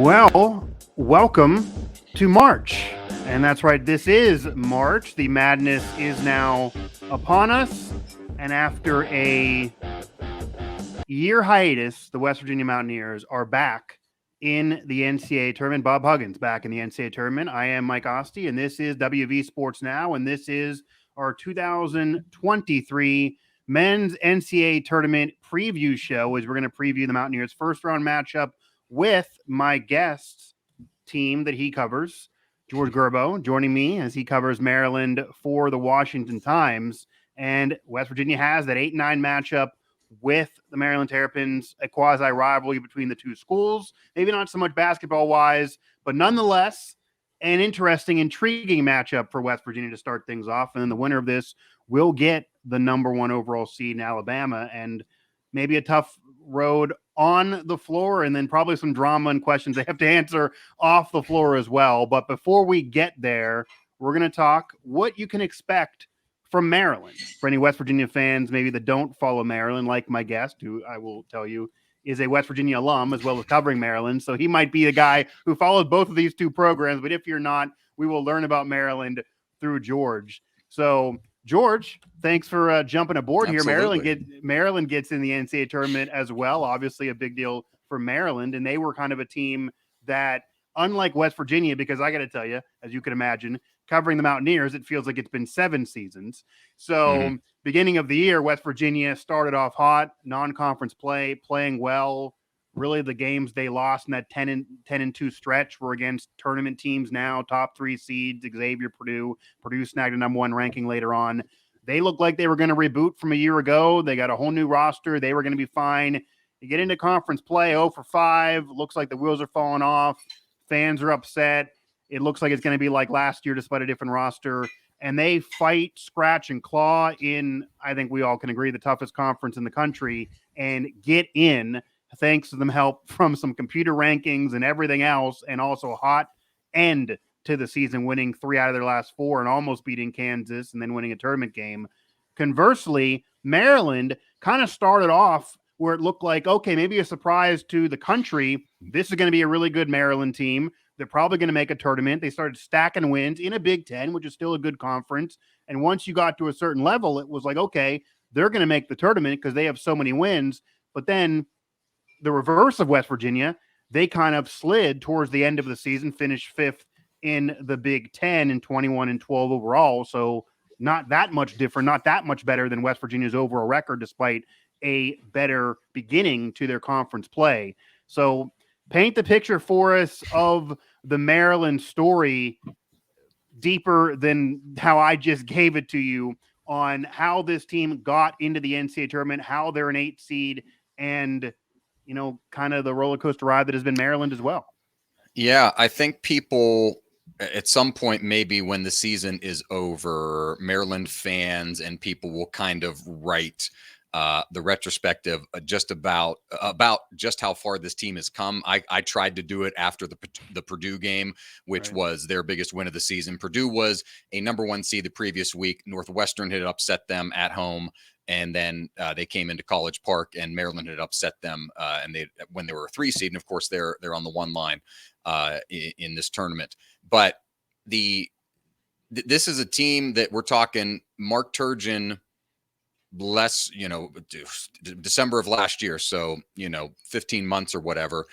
Well, welcome to March. And that's right, this is March. The madness is now upon us. And after a year hiatus, the West Virginia Mountaineers are back in the NCAA Tournament. Bob Huggins back in the NCAA Tournament. I am Mike Asti, and this is WV Sports Now, and this is our 2023 Men's NCAA Tournament preview show, as we're going to preview the Mountaineers' first-round matchup with my guest team that he covers, George Gerbo, joining me as he covers Maryland for the Washington Times. And West Virginia has that 8-9 matchup with the Maryland Terrapins, a quasi-rivalry between the two schools. Maybe not so much basketball-wise, but nonetheless, an interesting, intriguing matchup for West Virginia to start things off. And then the winner of this will get the number one overall seed in Alabama, and maybe a tough road on the floor, and then probably some drama and questions they have to answer off the floor as well. But before we get there, we're going to talk what you can expect from Maryland. For any West Virginia fans maybe that don't follow Maryland, like my guest, who I will tell you is a West Virginia alum as well as covering Maryland. So he might be the guy who followed both of these two programs. But if you're not, we will learn about Maryland through George. So George, thanks for jumping aboard Absolutely. here. Maryland gets in the NCAA tournament as well. Obviously a big deal for Maryland. And they were kind of a team that, unlike West Virginia, because I got to tell you, as you can imagine, covering the Mountaineers, it feels like it's been 7 seasons. So beginning of the year, West Virginia started off hot, non-conference play, playing well. Really, the games they lost in that 10-2 stretch were against tournament teams now, top 3 seeds, Xavier, Purdue. Purdue snagged a number 1 ranking later on. They looked like they were going to reboot from a year ago. They got a whole new roster. They were going to be fine. You get into conference play, 0 for 5. Looks like the wheels are falling off. Fans are upset. It looks like it's going to be like last year, despite a different roster. And they fight, scratch, and claw in, I think we all can agree, the toughest conference in the country, and get in thanks to them help from some computer rankings and everything else, and also a hot end to the season, winning 3 out of their last 4 and almost beating Kansas and then winning a tournament game. Conversely, Maryland kind of started off where it looked like, okay, maybe a surprise to the country. This is going to be a really good Maryland team. They're probably going to make a tournament. They started stacking wins in a Big Ten, which is still a good conference. And once you got to a certain level, it was like, okay, they're going to make the tournament because they have so many wins. But then the reverse of West Virginia, they kind of slid towards the end of the season, finished 5th in the Big Ten and 21-12 overall. So not that much different, not that much better than West Virginia's overall record, despite a better beginning to their conference play. So paint the picture for us of the Maryland story deeper than how I just gave it to you, on how this team got into the NCAA tournament, how they're an 8 seed, and, you know, kind of the roller coaster ride that has been Maryland as well. Yeah, I think people at some point, maybe when the season is over, Maryland fans and people will kind of write the retrospective just about just how far this team has come. I tried to do it after the Purdue game, which was their biggest win of the season. Purdue was a number 1 seed the previous week. Northwestern had upset them at home, and then they came into College Park, and Maryland had upset them, and when they were a 3 seed. And of course, they're on the 1 line in this tournament. But this is a team that we're talking Mark Turgeon. December of last year. So, 15 months or whatever.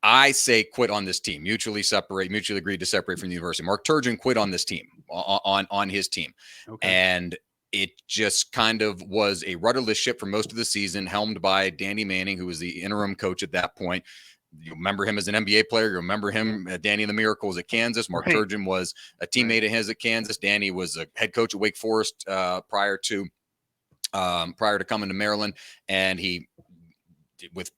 I say quit on this team, mutually agreed to separate from the university. Mark Turgeon quit on this team, on his team. Okay. And it just kind of was a rudderless ship for most of the season, helmed by Danny Manning, who was the interim coach at that point. You remember him as an NBA player. You remember him, Danny the Miracle, was at Kansas. Mark Turgeon was a teammate of his at Kansas. Danny was a head coach at Wake Forest prior to coming to Maryland, and he, with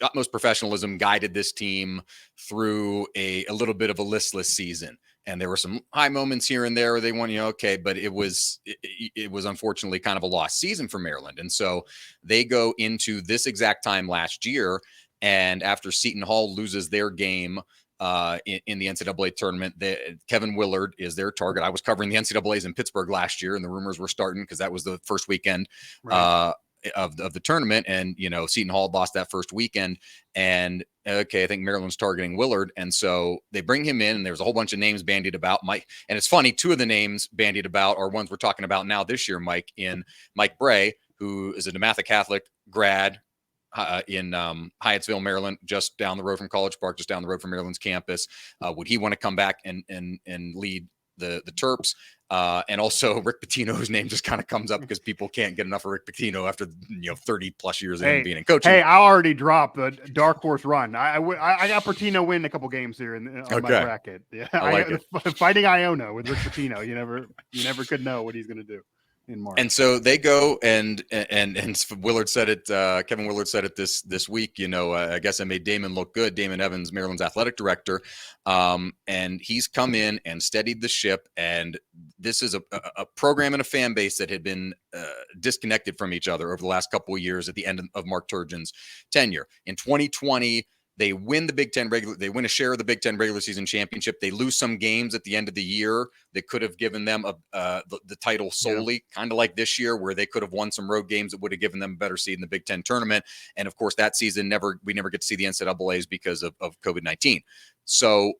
utmost professionalism, guided this team through a little bit of a listless season. And there were some high moments here and there where they won, okay, but it was unfortunately kind of a lost season for Maryland. And so they go into this exact time last year, and after Seton Hall loses their game in the NCAA tournament, Kevin Willard is their target. I was covering the NCAAs in Pittsburgh last year, and the rumors were starting because that was the first weekend of the tournament. And, Seton Hall lost that first weekend, and okay, I think Maryland's targeting Willard. And so they bring him in, and there's a whole bunch of names bandied about. Mike, and it's funny, two of the names bandied about are ones we're talking about now this year, Mike, in Mike Bray, who is a DeMatha Catholic grad in Hyattsville, Maryland, just down the road from College Park, just down the road from Maryland's campus. Would he want to come back and lead the Terps? And also Rick Pitino, whose name just kind of comes up because people can't get enough of Rick Pitino after 30 plus years of him being in coaching. Hey, I already dropped the dark horse run. I got Pitino win a couple games here on my bracket. Yeah, I like it. Fighting Iona with Rick Pitino. You never could know what he's going to do in March. And so they go and Willard said it. Kevin Willard said it this week. I guess I made Damon look good. Damon Evans, Maryland's athletic director, and he's come in and steadied the ship. And this is a program and a fan base that had been disconnected from each other over the last couple of years at the end of Mark Turgeon's tenure. In 2020. They win the Big Ten They win a share of the Big Ten regular season championship. They lose some games at the end of the year that could have given them the title solely, kind of like this year, where they could have won some road games that would have given them a better seed in the Big Ten tournament. And of course, that season we never get to see the NCAAs because of COVID-19. So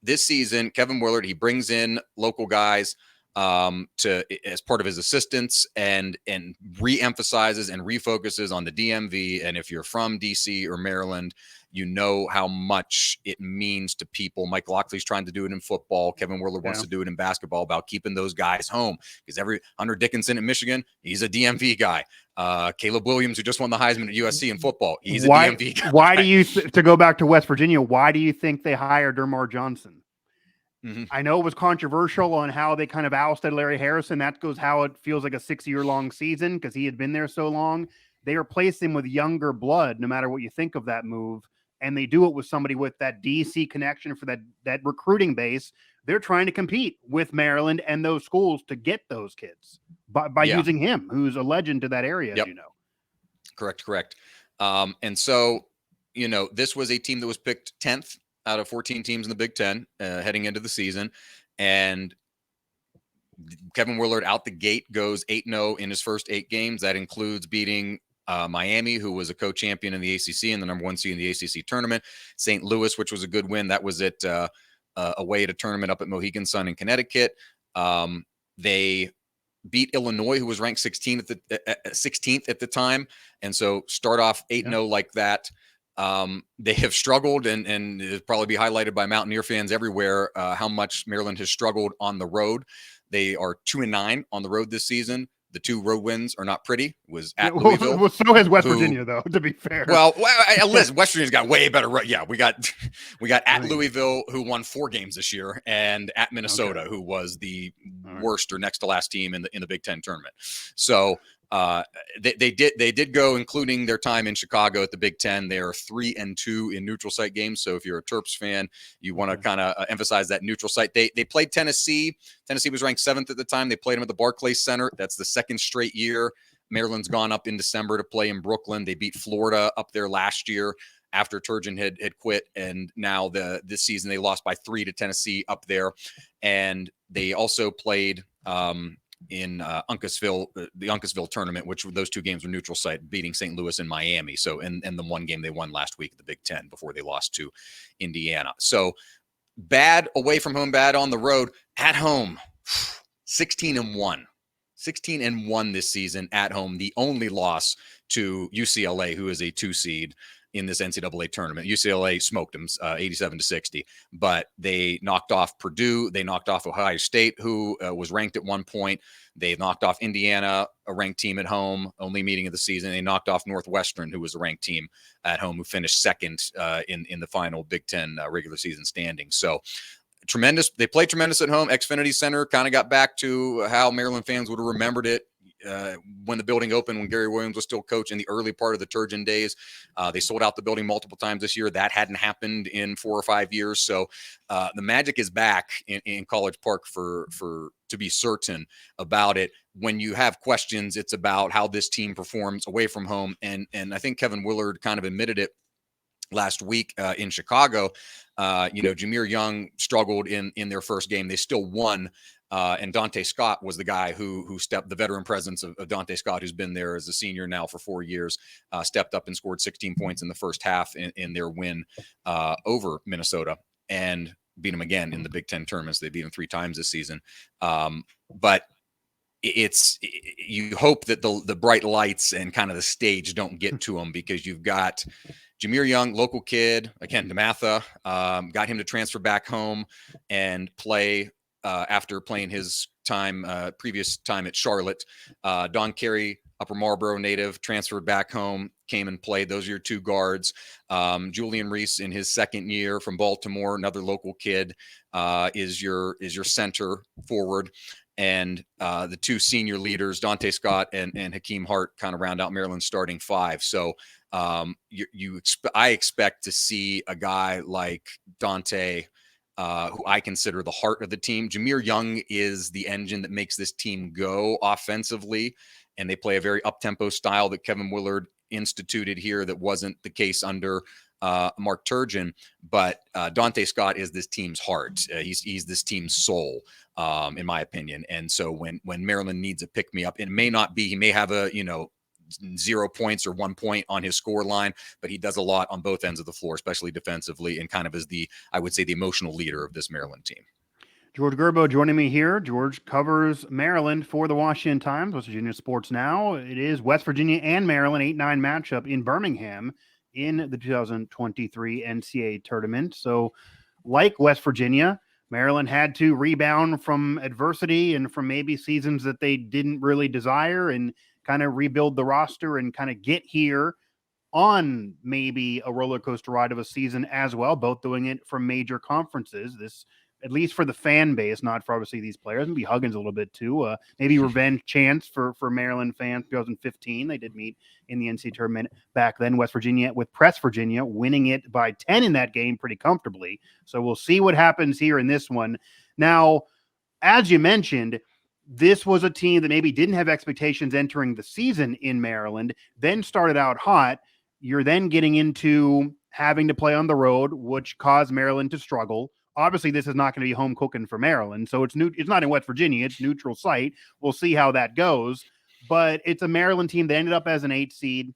this season, Kevin Willard, he brings in local guys as part of his assistants and re-emphasizes and refocuses on the DMV. And if you're from DC or Maryland, you know how much it means to people. Mike Lockley's trying to do it in football. Kevin Willard wants to do it in basketball, about keeping those guys home, because Hunter Dickinson at Michigan, he's a DMV guy. Caleb Williams, who just won the Heisman at USC in football, he's a DMV guy. Why do you to go back to West Virginia? Why do you think they hired Dermar Johnson? Mm-hmm. I know it was controversial on how they kind of ousted Larry Harrison. That goes how it feels like a 6-year-long season because he had been there so long. They replaced him with younger blood, no matter what you think of that move. And they do it with somebody with that DC connection for that recruiting base. They're trying to compete with Maryland and those schools to get those kids by using him, who's a legend to that area, as you know. Correct. And so, this was a team that was picked 10th out of 14 teams in the Big Ten heading into the season. And Kevin Willard out the gate goes 8-0 in his first 8 games. That includes beating Miami, who was a co-champion in the ACC and the number 1 seed in the ACC tournament. St. Louis, which was a good win. That was away at a tournament up at Mohegan Sun in Connecticut. They beat Illinois, who was ranked 16th at the time. And so start off 8-0 like that. They have struggled, and it'll probably be highlighted by Mountaineer fans everywhere, how much Maryland has struggled on the road. They are 2-9 on the road this season. The 2 road wins are not pretty. It was at Louisville. Well, so has West Virginia, though, to be fair. Well, listen, West Virginia's got way better. Yeah, we got at Louisville, who won 4 games this year, and at Minnesota, who was the worst or next to last team in the Big Ten tournament. So they did go, including their time in Chicago at the Big Ten. They are 3-2 in neutral site games. So if you're a Terps fan, you want to kind of emphasize that neutral site. They played Tennessee. Tennessee was ranked 7th at the time. They played them at the Barclays Center. That's the 2nd straight year. Maryland's gone up in December to play in Brooklyn. They beat Florida up there last year after Turgeon had quit. And now this season they lost by 3 to Tennessee up there. And they also played in Uncasville, the Uncasville tournament, which those 2 games were neutral site, beating St. Louis and Miami. So, and the 1 game they won last week at the Big Ten before they lost to Indiana. So bad away from home, bad on the road. At home, 16-1. 16-1 this season at home. The only loss to UCLA, who is a 2 seed in this NCAA tournament. UCLA smoked them 87-60, but they knocked off Purdue. They knocked off Ohio State, who was ranked at one point. They knocked off Indiana, a ranked team at home, only meeting of the season. They knocked off Northwestern, who was a ranked team at home, who finished 2nd in the final Big Ten regular season standings. So tremendous. They played tremendous at home. Xfinity Center kind of got back to how Maryland fans would have remembered it when the building opened, when Gary Williams was still coach in the early part of the Turgeon days. They sold out the building multiple times this year. That hadn't happened in 4 or 5 years. So the magic is back in College Park to be certain about it. When you have questions, it's about how this team performs away from home. And I think Kevin Willard kind of admitted it last week in Chicago. Jameer Young struggled in their first game. They still won. And Dante Scott was the guy who stepped, the veteran presence of Dante Scott, who's been there as a senior now for 4 years, stepped up and scored 16 points in the first half in their win over Minnesota, and beat them again in the Big Ten tournaments. They beat them 3 times this season. But you hope that the bright lights and kind of the stage don't get to them, because you've got Jameer Young, local kid, again, DeMatha, got him to transfer back home and play after playing his previous time at Charlotte. Don Carey, Upper Marlboro native, transferred back home, came and played. Those are your 2 guards. Julian Reese in his second year from Baltimore, another local kid, is your center forward. And the 2 senior leaders, Dante Scott and Hakeem Hart, kind of round out Maryland's starting 5. So I expect to see a guy like Dante, who I consider the heart of the team. Jameer Young is the engine that makes this team go offensively, and they play a very up-tempo style that Kevin Willard instituted here that wasn't the case under Mark Turgeon. But Dante Scott is this team's heart. He's this team's soul, in my opinion. And so when Maryland needs a pick-me-up, it may not be, he may have a, 0 points or 1 point on his score line, but he does a lot on both ends of the floor, especially defensively, and kind of is I would say, the emotional leader of this Maryland team. George Gerbo joining me here. George covers Maryland for the Washington Times, West Virginia Sports Now. It is West Virginia and Maryland 8-9 matchup in Birmingham in the 2023 NCAA Tournament. So, like West Virginia, Maryland had to rebound from adversity and from maybe seasons that they didn't really desire, and kind of rebuild the roster and kind of get here on maybe a roller coaster ride of a season as well, both doing it from major conferences. This, at least for the fan base, not for obviously these players, maybe Huggins a little bit too. Maybe revenge chance for Maryland fans. 2015, they did meet in the NCAA tournament back then. West Virginia with Press Virginia, winning it by 10 in that game pretty comfortably. So we'll see what happens here in this one. Now, as you mentioned, this was a team that maybe didn't have expectations entering the season in Maryland, then started out hot. You're then getting into having to play on the road, which caused Maryland to struggle. Obviously, this is not going to be home cooking for Maryland, so it's not in West Virginia. It's neutral site. We'll see how that goes. But it's a Maryland team that ended up as an 8 seed,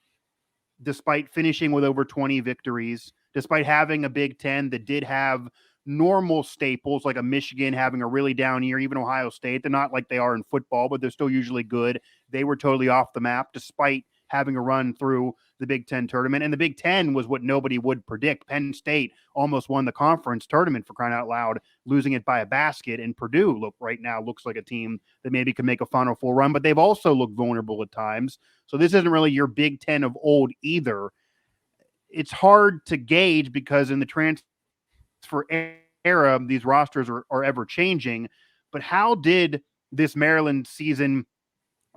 despite finishing with over 20 victories, despite having a Big Ten that did have normal staples like a Michigan having a really down year, even Ohio State. They're not like they are in football, but they're still usually good. They were totally off the map despite having a run through the Big Ten tournament. And the Big Ten was what nobody would predict. Penn State almost won the conference tournament, for crying out loud, losing it by a basket. And Purdue right now looks like a team that maybe could make a Final Four run, but they've also looked vulnerable at times. So this isn't really your Big Ten of old either. It's hard to gauge because in the transfer era, these rosters are ever changing. But how did this Maryland season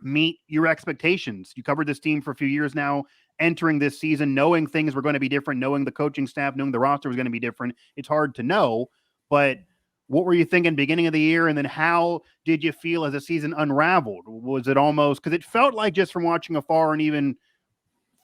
meet your expectations? You covered this team for a few years now, entering this season, knowing things were going to be different, knowing the coaching staff, knowing the roster was going to be different. It's hard to know, but what were you thinking beginning of the year? And then how did you feel as the season unraveled? Was it almost, because it felt like just from watching afar and even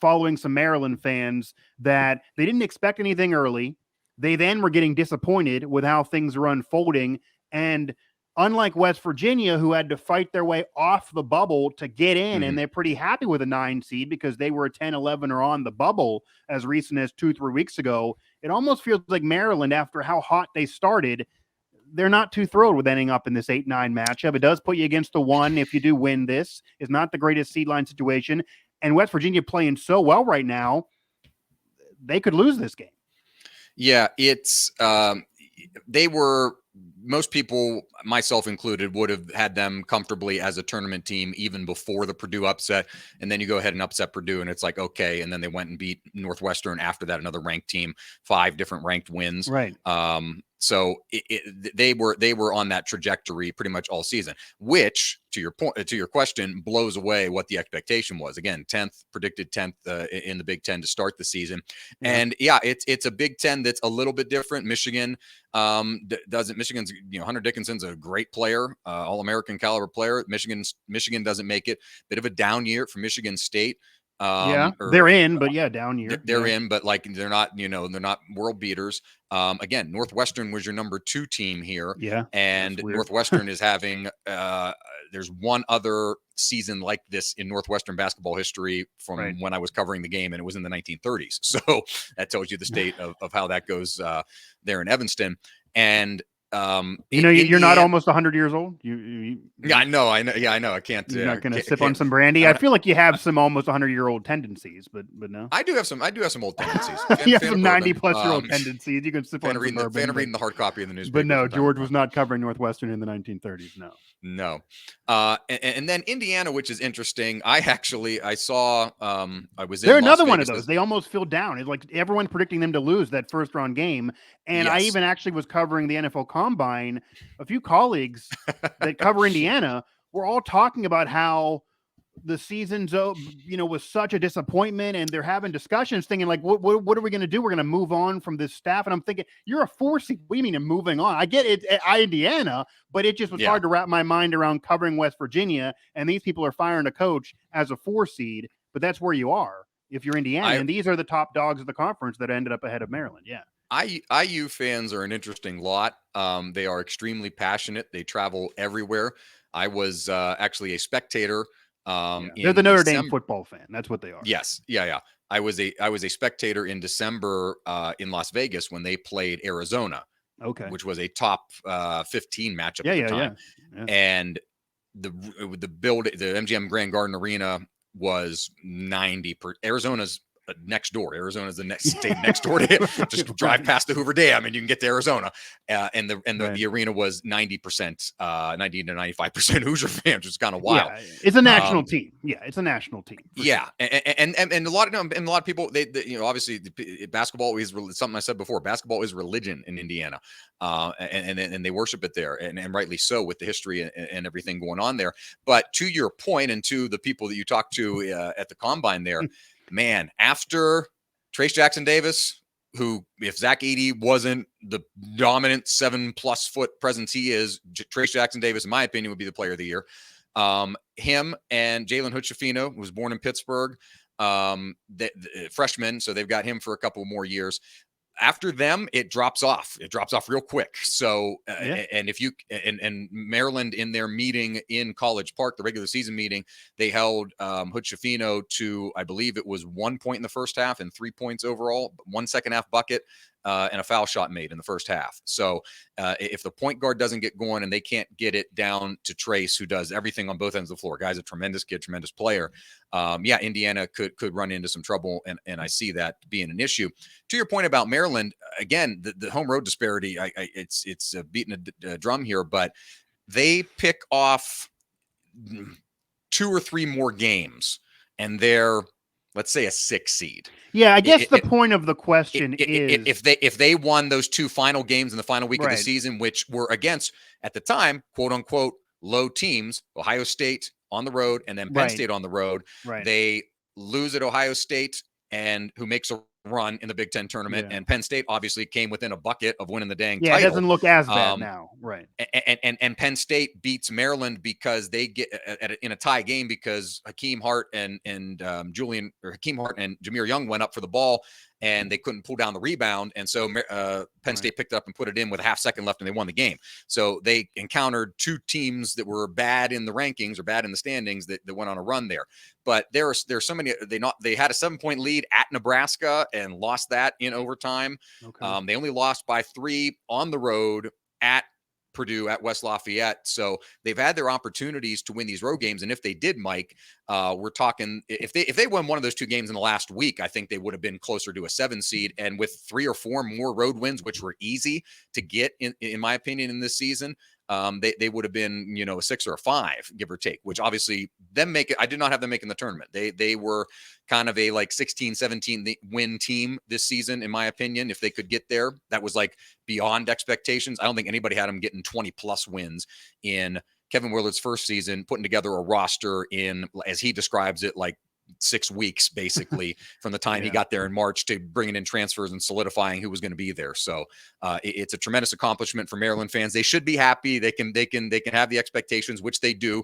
following some Maryland fans that they didn't expect anything early. They then were getting disappointed with how things were unfolding. And unlike West Virginia, who had to fight their way off the bubble to get in, and they're pretty happy with a 9 seed because they were a 10, 11 or on the bubble as recent as 2-3 weeks ago. It almost feels like Maryland, after how hot they started, they're not too thrilled with ending up in this 8-9 matchup. It does put you against the 1 if you do win this. It's not the greatest seed line situation. And West Virginia playing so well right now, they could lose this game. Yeah, it's they were, most people, myself included, would have had them comfortably as a tournament team even before the Purdue upset. And then you go ahead and upset Purdue and it's like, okay. And then they went and beat Northwestern after that, another ranked team, 5 different ranked wins. Right. So they were on that trajectory pretty much all season, which, to your point, to your question, blows away what the expectation was. Again, 10th, predicted 10th in the Big Ten to start the season. Yeah. And yeah, it's a Big Ten that's a little bit different. Michigan's, Hunter Dickinson's a great player, All-American caliber player. Michigan doesn't make it. Bit of a down year for Michigan State. Yeah, or they're in, but yeah, down year. they're Yeah. in, but like they're not, they're not world beaters. Again, Northwestern was your number 2 team here, Yeah, and Northwestern is having there's one other season like this in Northwestern basketball history from when I was covering the game, and it was in the 1930s. So that tells you the state of how that goes there in Evanston. And you're not almost 100 years old. Yeah, I know. Yeah, I know. I can't. You're not going to sip on some brandy. I feel like you have some almost 100-year-old tendencies, but no. I do have some old tendencies. You have some 90-plus-year-old tendencies. You can sip on some bourbon. Fan of reading the hard copy in the newspaper. But no, George was not covering Northwestern in the 1930s. No. And then Indiana, which is interesting. I saw. I was in. They're another one of those. They almost feel down. It's like everyone predicting them to lose that first round game. And I even actually was covering the NFL Combine. A few colleagues that cover Indiana were all talking about how the season's, was such a disappointment, and they're having discussions thinking like, what are we going to do? We're going to move on from this staff. And I'm thinking, you're a 4 seed. What do you mean moving on? I get it, Indiana, but it just was hard to wrap my mind around covering West Virginia. And these people are firing a coach as a 4 seed, but that's where you are if you're Indiana. And these are the top dogs of the conference that ended up ahead of Maryland. Yeah. IU fans are an interesting lot. They are extremely passionate. They travel everywhere. I was actually a spectator. They're the Notre Dame football fan. That's what they are. Yes. Yeah. I was a spectator in December in Las Vegas when they played Arizona. Okay. Which was a top 15 matchup at the time. Yeah. And the MGM Grand Garden Arena was 90 per Arizona's next door. Arizona's the next state next door to it. Just drive past the Hoover Dam and you can get to Arizona. And the arena was 90%, 90 to 95% Hoosier fans, which is kind of wild. Yeah, it's a national team. Yeah, it's a national team. Yeah, sure. and a lot of people, they obviously basketball is something I said before. Basketball is religion in Indiana, and they worship it there, and rightly so with the history and everything going on there. But to your point, and to the people that you talked to at the Combine there. Man, after Trace Jackson Davis, who, if Zach Edey wasn't the dominant 7+ foot presence he is, Trace Jackson Davis, in my opinion, would be the player of the year. Him and Jalen Hood-Schifino, who was born in Pittsburgh, the freshman, so they've got him for a couple more years. After them, it drops off. It drops off real quick. So, and if you and Maryland in their meeting in College Park, the regular season meeting, they held Hood-Schifino to, I believe it was 1 point in the first half and 3 points overall, 1 second half bucket, and a foul shot made in the first half. So, if the point guard doesn't get going and they can't get it down to Trace, who does everything on both ends of the floor, guy's a tremendous kid, tremendous player. Indiana could run into some trouble, and I see that being an issue. To your point about Maryland, again, the home road disparity, it's beating a drum here, but they pick off 2 or 3 more games, and they're, let's say, a 6 seed. Yeah, I guess the point of the question is if they won those 2 final games in the final week of the season, which were against, at the time, quote unquote, low teams, Ohio State on the road and then Penn State on the road. They lose at Ohio State, and who makes a run in the Big Ten tournament, and Penn State obviously came within a bucket of winning the dang title. It doesn't look as bad now, right? And Penn State beats Maryland because they get in a tie game because Hakeem Hart and Jameer Young went up for the ball, and they couldn't pull down the rebound, and so Penn State picked it up and put it in with a half second left, and they won the game. So they encountered 2 teams that were bad in the rankings or bad in the standings that went on a run there. But there's so many. They had a 7-point lead at Nebraska and lost that in overtime. Okay. They only lost by 3 on the road at Purdue, at West Lafayette. So they've had their opportunities to win these road games. And if they did, Mike, we're talking, if they won one of those 2 games in the last week, I think they would have been closer to a 7 seed. And with 3 or 4 more road wins, which were easy to get in my opinion, in this season, they would have been, a 6 or a 5, give or take, which obviously I did not have them making the tournament. They were kind of a 16, 17 win team this season, in my opinion. If they could get there, that was beyond expectations. I don't think anybody had them getting 20+ wins in Kevin Willard's first season, putting together a roster in, as he describes it, 6 weeks, basically, from the time he got there in March to bringing in transfers and solidifying who was going to be there. So it's a tremendous accomplishment for Maryland fans. They should be happy. They can have the expectations, which they do,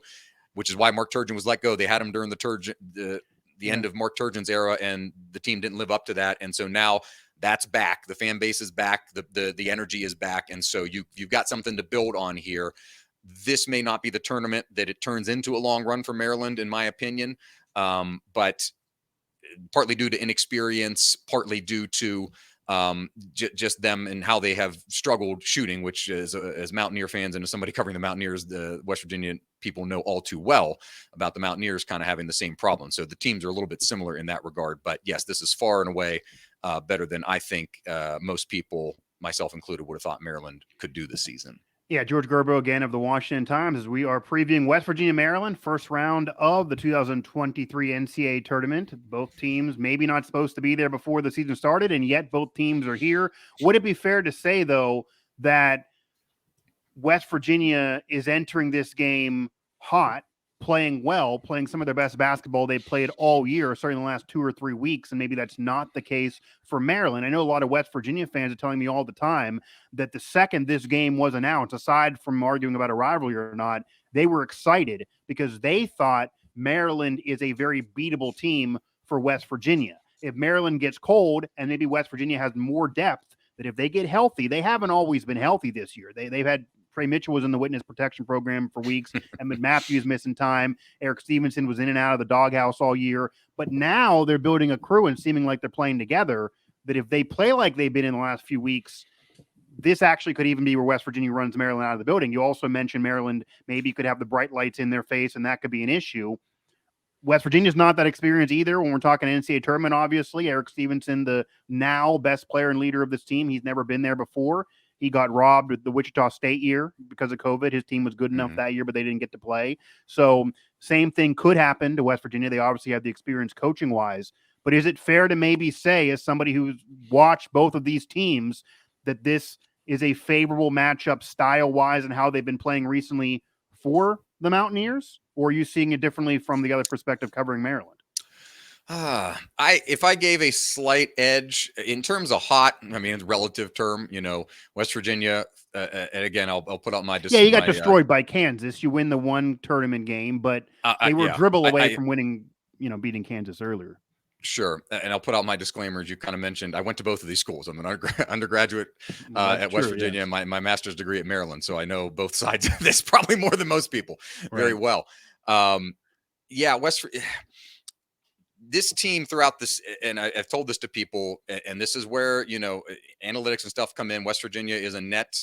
which is why Mark Turgeon was let go. They had him during the the end of Mark Turgeon's era, and the team didn't live up to that. And so now that's back. The fan base is back. The energy is back. And so you've got something to build on here. This may not be the tournament that it turns into a long run for Maryland, in my opinion. But partly due to inexperience, partly due to just them and how they have struggled shooting, which is as Mountaineer fans and as somebody covering the Mountaineers, the West Virginia people know all too well about the Mountaineers kind of having the same problem. So the teams are a little bit similar in that regard. But yes, this is far and away better than I think most people, myself included, would have thought Maryland could do this season. Yeah, George Gerbo again of the Washington Times as we are previewing West Virginia, Maryland, first round of the 2023 NCAA Tournament. Both teams maybe not supposed to be there before the season started, and yet both teams are here. Would it be fair to say, though, that West Virginia is entering this game hot, playing well, playing some of their best basketball they've played all year, starting in the last 2 or 3 weeks, and maybe that's not the case for Maryland? I know a lot of West Virginia fans are telling me all the time that the second this game was announced, aside from arguing about a rivalry or not, they were excited because they thought Maryland is a very beatable team for West Virginia. If Maryland gets cold and maybe West Virginia has more depth, that if they get healthy, they haven't always been healthy this year. They've had Trey Mitchell was in the witness protection program for weeks. Emmett Matthews missing time. Eric Stevenson was in and out of the doghouse all year. But now they're building a crew and seeming like they're playing together, that if they play like they've been in the last few weeks, this actually could even be where West Virginia runs Maryland out of the building. You also mentioned Maryland maybe could have the bright lights in their face, and that could be an issue. West Virginia's not that experienced either when we're talking NCAA tournament, obviously. Eric Stevenson, the now best player and leader of this team, he's never been there before. He got robbed with the Wichita State year because of COVID. His team was good enough that year, but they didn't get to play. So same thing could happen to West Virginia. They obviously have the experience coaching-wise. But is it fair to maybe say, as somebody who's watched both of these teams, that this is a favorable matchup style-wise and how they've been playing recently for the Mountaineers? Or are you seeing it differently from the other perspective covering Maryland? If I gave a slight edge in terms of hot, I mean, it's a relative term, West Virginia, and again, I'll put out my. Yeah, you got destroyed by Kansas. You win the one tournament game, but they were dribble away from winning, beating Kansas earlier. Sure. And I'll put out my disclaimers. You kind of mentioned, I went to both of these schools. I'm an undergraduate at West Virginia, yes. My master's degree at Maryland. So I know both sides of this probably more than most people very well. This team throughout this, and I've told this to people, and this is where, analytics and stuff come in. West Virginia is a net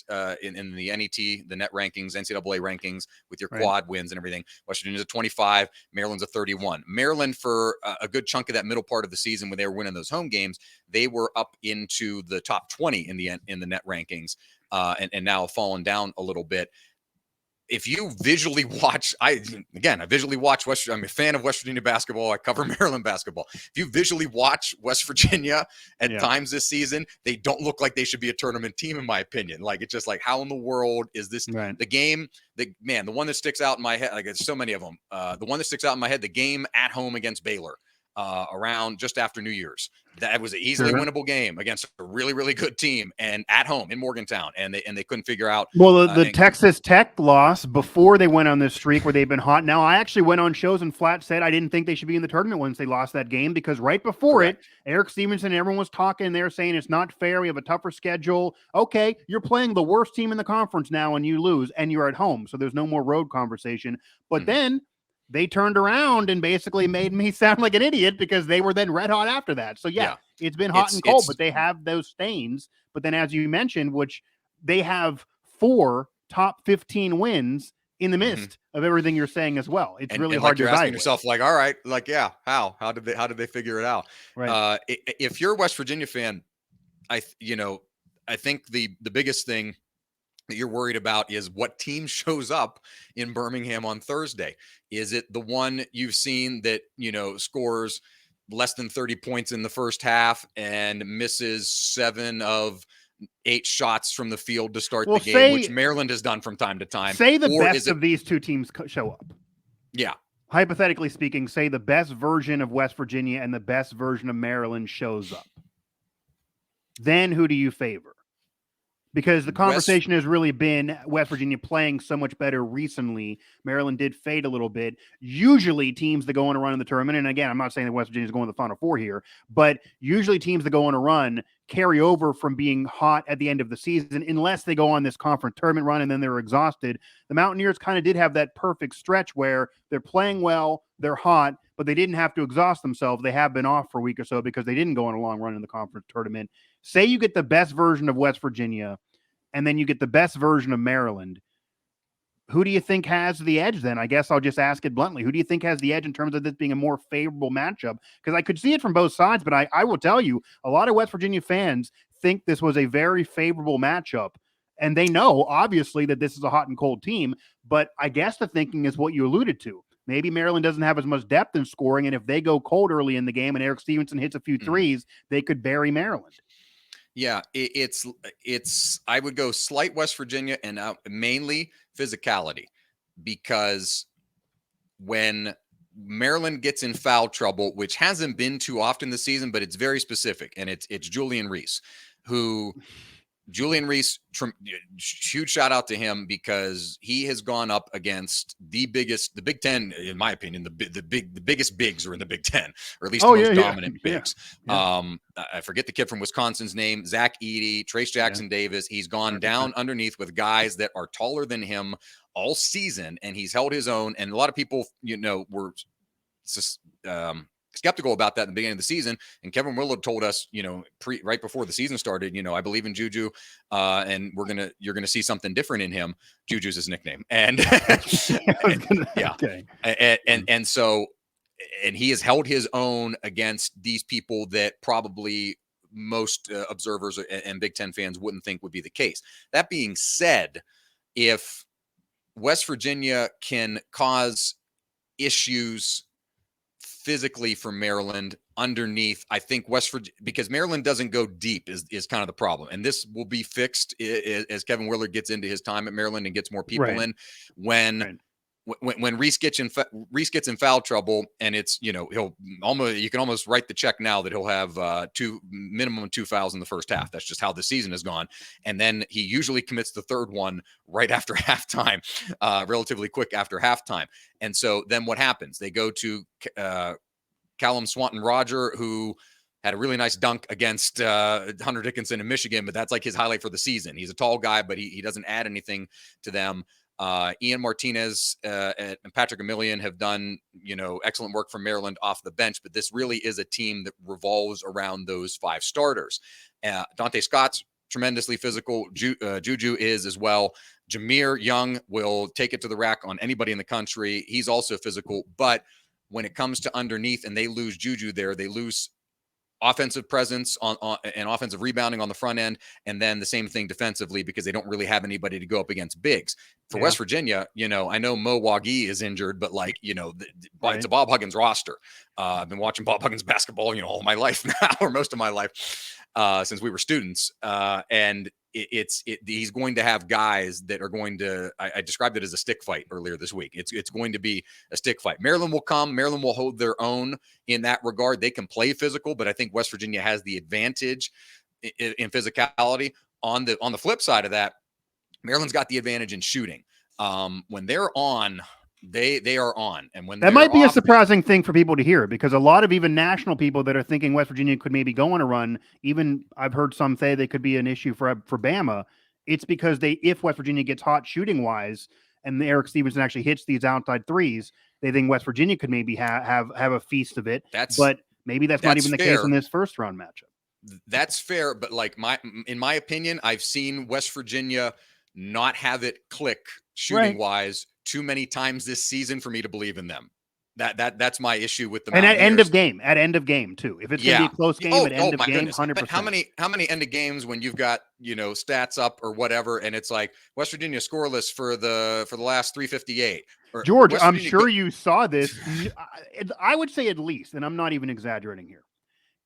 in the NET, the net rankings, NCAA rankings with your quad wins and everything. West Virginia's a 25, Maryland's a 31. Maryland, for a good chunk of that middle part of the season when they were winning those home games, they were up into the top 20 in the net rankings, and now have fallen down a little bit. If you visually watch, I visually watch I'm a fan of West Virginia basketball. I cover Maryland basketball. If you visually watch West Virginia at times this season, they don't look like they should be a tournament team, in my opinion. Like, it's just like, how in the world is this the game? The one that sticks out in my head, like, there's so many of them. The one that sticks out in my head, the game at home against Baylor. Around just after New Year's. That was an easily winnable game against a really, really good team and at home in Morgantown. And they couldn't figure out. Well, the Texas Tech loss before they went on this streak where they've been hot. Now, I actually went on shows and flat said I didn't think they should be in the tournament once they lost that game, because right before it, Eric Stevenson and everyone was talking there saying it's not fair. We have a tougher schedule. Okay, you're playing the worst team in the conference now and you lose and you're at home. So there's no more road conversation. But then they turned around and basically made me sound like an idiot because they were then red hot after that. So it's been hot and cold, but they have those stains. But then, as you mentioned, which they have 4 top 15 wins in the midst of everything you're saying as well. It's really hard to evaluate. Asking yourself, like, all right, like, how did they figure it out? Right. If you're a West Virginia fan, I think the biggest thing that you're worried about is what team shows up in Birmingham on Thursday. Is it the one you've seen that, scores less than 30 points in the first half and misses 7 of 8 shots from the field to start the game, which Maryland has done from time to time? Say the best of these two teams show up. Yeah. Hypothetically speaking, say the best version of West Virginia and the best version of Maryland shows up. Then who do you favor? because the conversation has really been West Virginia playing so much better recently. Maryland did fade a little bit. Usually teams that go on a run in the tournament, and again, I'm not saying that West Virginia is going to the Final Four here, but usually teams that go on a run carry over from being hot at the end of the season, unless they go on this conference tournament run and then they're exhausted. The Mountaineers kind of did have that perfect stretch where they're playing well, they're hot, but they didn't have to exhaust themselves. They have been off for a week or so because they didn't go on a long run in the conference tournament. Say you get the best version of West Virginia, and then you get the best version of Maryland. Who do you think has the edge then? I guess I'll just ask it bluntly. Who do you think has the edge in terms of this being a more favorable matchup? Because I could see it from both sides, but I will tell you, a lot of West Virginia fans think this was a very favorable matchup. And they know, obviously, that this is a hot and cold team. But I guess the thinking is what you alluded to. Maybe Maryland doesn't have as much depth in scoring, and if they go cold early in the game and Eric Stevenson hits a few threes, they could bury Maryland. Yeah, it's I would go slight West Virginia and mainly physicality, because when Maryland gets in foul trouble, which hasn't been too often this season, but it's very specific, and it's Julian Reese, huge shout out to him, because he has gone up against the Big Ten, in my opinion, the biggest bigs are in the Big Ten, or at least the most dominant bigs. Yeah. I forget the kid from Wisconsin's name, Zach Edey, Trace Jackson Davis. He's gone down underneath with guys that are taller than him all season, and he's held his own. And a lot of people, were skeptical about that in the beginning of the season. And Kevin Willard told us, right before the season started, I believe in Juju, and you're gonna see something different in him. Juju's his nickname, and and he has held his own against these people that probably most observers and Big Ten fans wouldn't think would be the case. That being said, if West Virginia can cause issues physically for Maryland underneath, I think West Virginia, because Maryland doesn't go deep is kind of the problem. And this will be fixed as Kevin Willard gets into his time at Maryland and gets more people in. When Reese gets in foul trouble, and it's, you can almost write the check now that he'll have minimum two fouls in the first half. That's just how the season has gone. And then he usually commits the third one right after halftime, relatively quick after halftime. And so then what happens? They go to Callum Swanton-Roger, who had a really nice dunk against Hunter Dickinson in Michigan, but that's like his highlight for the season. He's a tall guy, but he doesn't add anything to them. Ian Martinez and Patrick Emilian have done, excellent work for Maryland off the bench, but this really is a team that revolves around those five starters. Dante Scott's tremendously physical. Juju is as well. Jameer Young will take it to the rack on anybody in the country. He's also physical, but when it comes to underneath and they lose Juju there, they lose offensive presence on and offensive rebounding on the front end, and then the same thing defensively, because they don't really have anybody to go up against bigs. For West Virginia, I know Mo Wagi is injured, but it's a Bob Huggins roster. I've been watching Bob Huggins basketball, all my life now, or most of my life, since we were students. And he's going to have guys that are going to, I described it as a stick fight earlier this week. It's going to be a stick fight. Maryland will hold their own in that regard. They can play physical, but I think West Virginia has the advantage in physicality. On the flip side of that, Maryland's got the advantage in shooting. When they're on, they are on. And when that might be a surprising thing for people to hear, because a lot of even national people that are thinking West Virginia could maybe go on a run, even I've heard some say they could be an issue for Bama. It's because if West Virginia gets hot shooting wise and Eric Stevenson actually hits these outside threes, they think West Virginia could maybe have a feast of it. But maybe that's not even the case in this first round matchup. That's fair, but in my opinion, I've seen West Virginia not have it click shooting wise too many times this season for me to believe in them. That's my issue with the Mountaineers. And at end of game too. If it's going to be a close game at end of game, 100%. How many end of games when you've got stats up or whatever, and it's like West Virginia scoreless for the last 358. George, I'm sure you saw this. I would say at least, and I'm not even exaggerating here,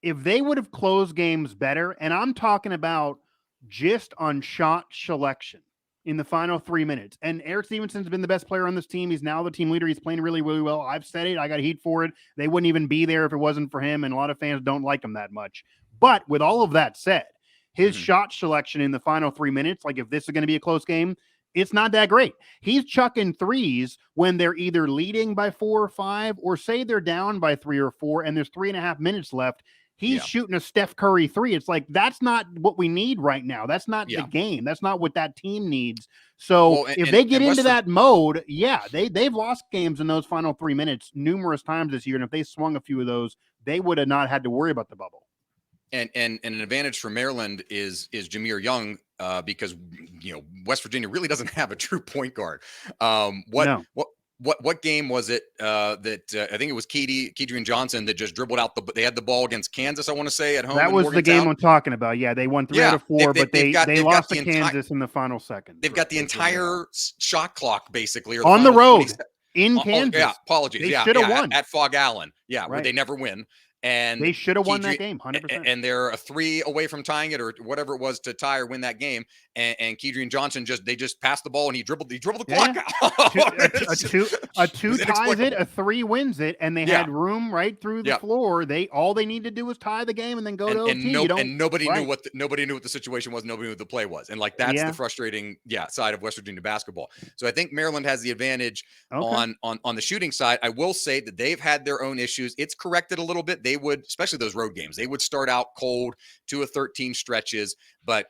if they would have closed games better, and I'm talking about just on shot selection in the final 3 minutes. And Eric Stevenson's been the best player on this team. He's now the team leader. He's playing really, really well. I've said it. I got heat for it. They wouldn't even be there if it wasn't for him. And a lot of fans don't like him that much. But with all of that said, his shot selection in the final 3 minutes, like if this is going to be a close game, it's not that great. He's chucking threes when they're either leading by 4 or 5, or say they're down by 3 or 4 and there's 3.5 minutes left. He's shooting a Steph Curry 3. It's like, that's not what we need right now. That's not the game. That's not what that team needs. So if they get into that mode, they've lost games in those final 3 minutes numerous times this year. And if they swung a few of those, they would have not had to worry about the bubble. And an advantage for Maryland is Jameer Young, because West Virginia really doesn't have a true point guard. What game was it that I think it was Kedrian Johnson that just dribbled out they had the ball against Kansas, I want to say, at home. That was the game I'm talking about. Yeah, they won 3 out of 4, but they lost to Kansas in the final second. They've got the entire shot clock basically on the road in Kansas. Apologies. They should have won at Fog Allen. Where they never win. And they should have won that game, 100%. And they're a 3 away from tying it, or whatever it was, to tie or win that game. And Kedrian Johnson just passed the ball and he dribbled the clock out. A 2 ties it, a 3 wins it, and they had room right through the floor. All they need to do was tie the game and then go to OT. And nobody knew what the situation was. Nobody knew what the play was. And that's the frustrating side of West Virginia basketball. So I think Maryland has the advantage on the shooting side. I will say that they've had their own issues. It's corrected a little bit. They would, especially those road games, they would start out cold, 2 of 13 stretches. But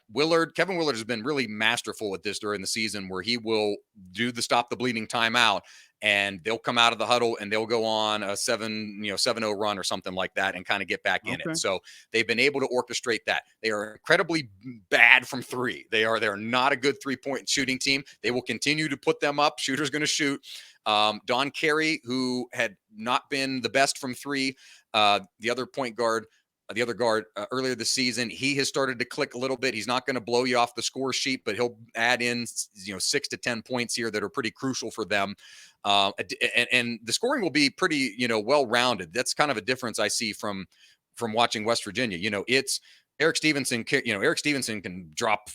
Kevin Willard has been really masterful at this during the season, where he will do the stop the bleeding timeout, and they'll come out of the huddle and they'll go on a 7-0 run or something like that and kind of get back in it. So they've been able to orchestrate that. They are incredibly bad from 3. They're not a good 3-point shooting team. They will continue to put them up. Shooter's going to shoot. Don Carey, who had not been the best from 3, the other guard earlier this season, he has started to click a little bit. He's not going to blow you off the score sheet, but he'll add in 6 to 10 points here that are pretty crucial for them. And the scoring will be pretty well-rounded. That's kind of a difference I see from watching West Virginia. It's Eric Stevenson. Eric Stevenson can drop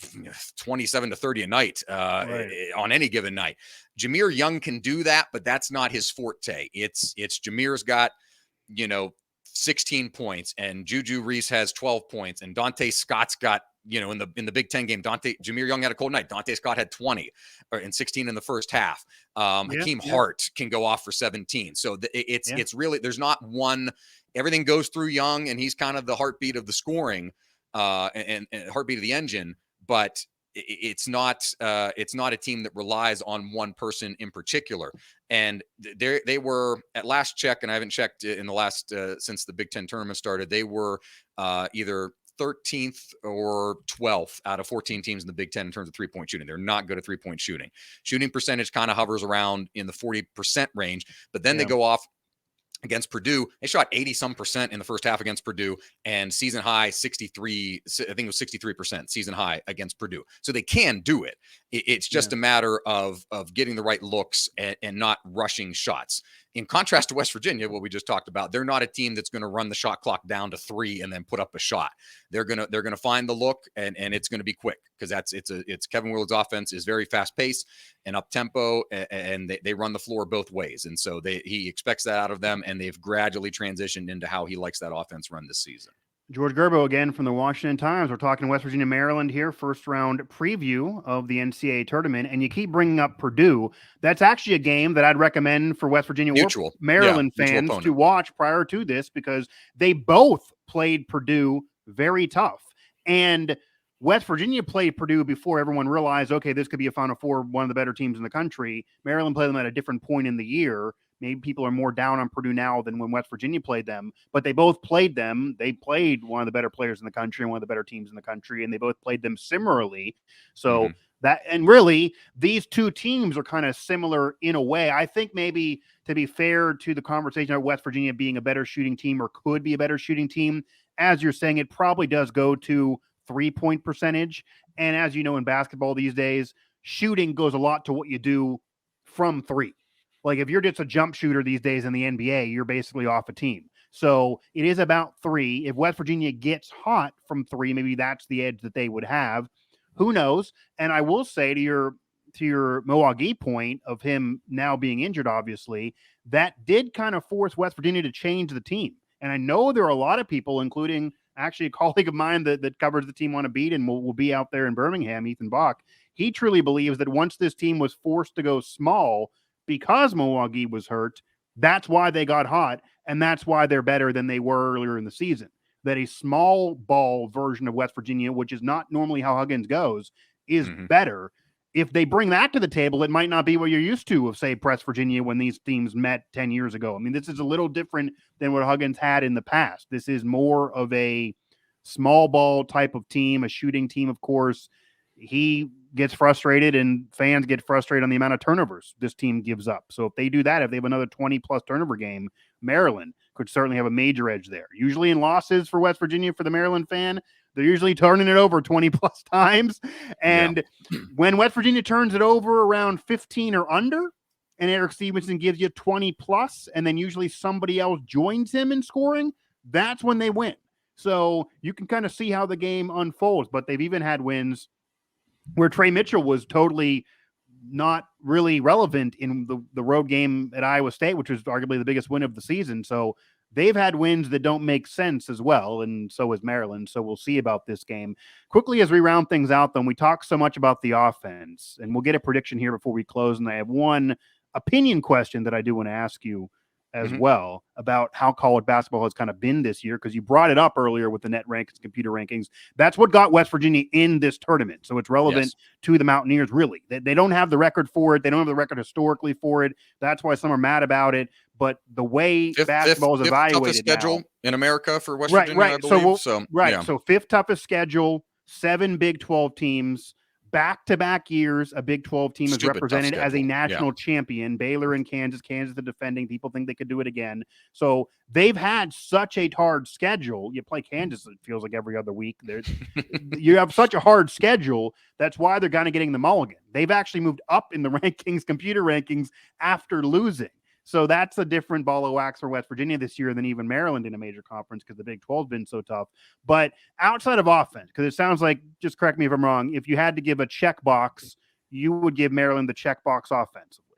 27 to 30 a night on any given night. Jameer Young can do that, but that's not his forte. It's Jameer's got 16 points, and Juju Reese has 12 points, and Dante Scott's got, in the Big Ten game, Jameer Young had a cold night. Dante Scott had 20 and 16 in the first half. Hakeem Hart can go off for 17. So it's really, there's not one, everything goes through Young, and he's kind of the heartbeat of the scoring and heartbeat of the engine, but it's not a team that relies on one person in particular. And they were, at last check, and I haven't checked in the last since the Big Ten tournament started, they were either 13th or 12th out of 14 teams in the Big Ten in terms of 3-point shooting. They're not good at 3-point shooting. Shooting percentage kind of hovers around in the 40% range, but then they go off against Purdue. They shot 80% in the first half against Purdue, and season high 63. I think it was 63% season high against Purdue. So they can do it. It's just a matter of getting the right looks and not rushing shots. In contrast to West Virginia, what we just talked about, they're not a team that's going to run the shot clock down to 3 and then put up a shot. They're gonna find the look, and it's going to be quick, because it's Kevin Willard's offense is very fast paced and up tempo, and they run the floor both ways, and so he expects that out of them, and they've gradually transitioned into how he likes that offense run this season. George Gerbo again from the Washington Times. We're talking West Virginia, Maryland here, first round preview of the NCAA tournament. And you keep bringing up Purdue. That's actually a game that I'd recommend for West Virginia or Maryland fans to watch prior to this, because they both played Purdue very tough. And West Virginia played Purdue before everyone realized, okay, this could be a Final Four, one of the better teams in the country. Maryland played them at a different point in the year. Maybe people are more down on Purdue now than when West Virginia played them, but they both played them. They played one of the better players in the country and one of the better teams in the country, and they both played them similarly. So and really, these two teams are kind of similar in a way. I think maybe, to be fair to the conversation of West Virginia being a better shooting team or could be a better shooting team, as you're saying, it probably does go to 3-point percentage. And as you know, in basketball these days, shooting goes a lot to what you do from 3. Like if you're just a jump shooter these days in the NBA, you're basically off a team. So it is about 3. If West Virginia gets hot from 3, maybe that's the edge that they would have. Who knows? And I will say to your Milwaukee point of him now being injured, obviously, that did kind of force West Virginia to change the team. And I know there are a lot of people, including actually a colleague of mine that covers the team on a beat and will be out there in Birmingham, Ethan Bach, he truly believes that once this team was forced to go small because Milwaukee was hurt, that's why they got hot, and that's why they're better than they were earlier in the season. That a small ball version of West Virginia, which is not normally how Huggins goes, is better. If they bring that to the table, it might not be what you're used to of, say, Press Virginia when these teams met 10 years ago. I mean, this is a little different than what Huggins had in the past. This is more of a small ball type of team, a shooting team, of course. He gets frustrated and fans get frustrated on the amount of turnovers this team gives up. So if they do that, if they have another 20-plus turnover game, Maryland could certainly have a major edge there. Usually in losses for West Virginia, for the Maryland fan, they're usually turning it over 20-plus times. And when West Virginia turns it over around 15 or under, and Eric Stevenson gives you 20-plus, and then usually somebody else joins him in scoring, that's when they win. So you can kind of see how the game unfolds. But they've even had wins where Trey Mitchell was totally not really relevant in the road game at Iowa State, which was arguably the biggest win of the season. So they've had wins that don't make sense as well, and so is Maryland. So we'll see about this game. Quickly, as we round things out, then, we talk so much about the offense, and we'll get a prediction here before we close, and I have one opinion question that I do want to ask you as well about how college basketball has kind of been this year, because you brought it up earlier with the net rankings, computer rankings. That's what got West Virginia in this tournament. So it's relevant to the Mountaineers, really. They don't have the record for it. They don't have the record historically for it. That's why some are mad about it. But the way basketball is evaluated toughest schedule in America for West Virginia, right. I believe. So fifth toughest schedule, 7 Big 12 teams. Back-to-back years, a Big 12 team is represented as a national champion. Baylor and Kansas the defending. People think they could do it again. So they've had such a hard schedule. You play Kansas, it feels like every other week. You have such a hard schedule. That's why they're kind of getting the mulligan. They've actually moved up in the rankings, computer rankings, after losing. So that's a different ball of wax for West Virginia this year than even Maryland in a major conference, because the Big 12 has been so tough. But outside of offense, because it sounds like, just correct me if I'm wrong, if you had to give a checkbox, you would give Maryland the checkbox offensively.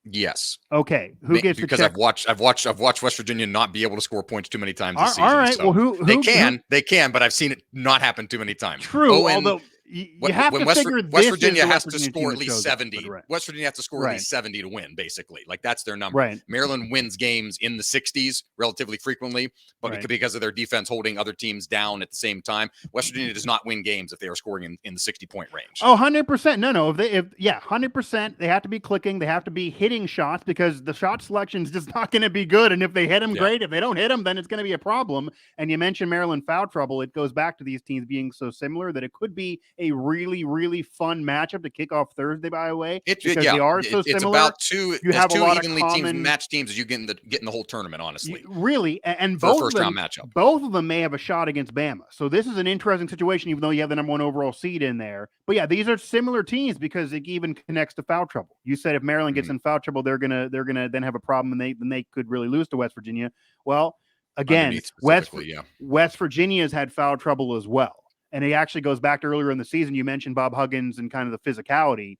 Yes. Okay. Who gets because the check? I've watched West Virginia not be able to score points too many times this season. All right. So well, they can, but I've seen it not happen too many times. True. Although you have to figure West Virginia has to score at least 70. Right. West Virginia has to score at least 70 to win, basically. Like, that's their number. Right. Maryland wins games in the 60s relatively frequently, but because of their defense holding other teams down at the same time. West Virginia does not win games if they are scoring in the 60-point range. Oh, 100%. No. If 100%, they have to be clicking. They have to be hitting shots, because the shot selection is just not going to be good. And if they hit them, great. If they don't hit them, then it's going to be a problem. And you mentioned Maryland foul trouble. It goes back to these teams being so similar that it could be a really, really fun matchup to kick off Thursday, by the way. They are so similar. It's about two evenly matched teams as you get in the whole tournament, honestly. Really. And for both a first-round matchup. Both of them may have a shot against Bama. So this is an interesting situation, even though you have the number 1 overall seed in there. But yeah, these are similar teams, because it even connects to foul trouble. You said if Maryland gets in foul trouble, they're gonna then have a problem, and they could really lose to West Virginia. Well, again, West Virginia's had foul trouble as well. And it actually goes back to earlier in the season. You mentioned Bob Huggins and kind of the physicality.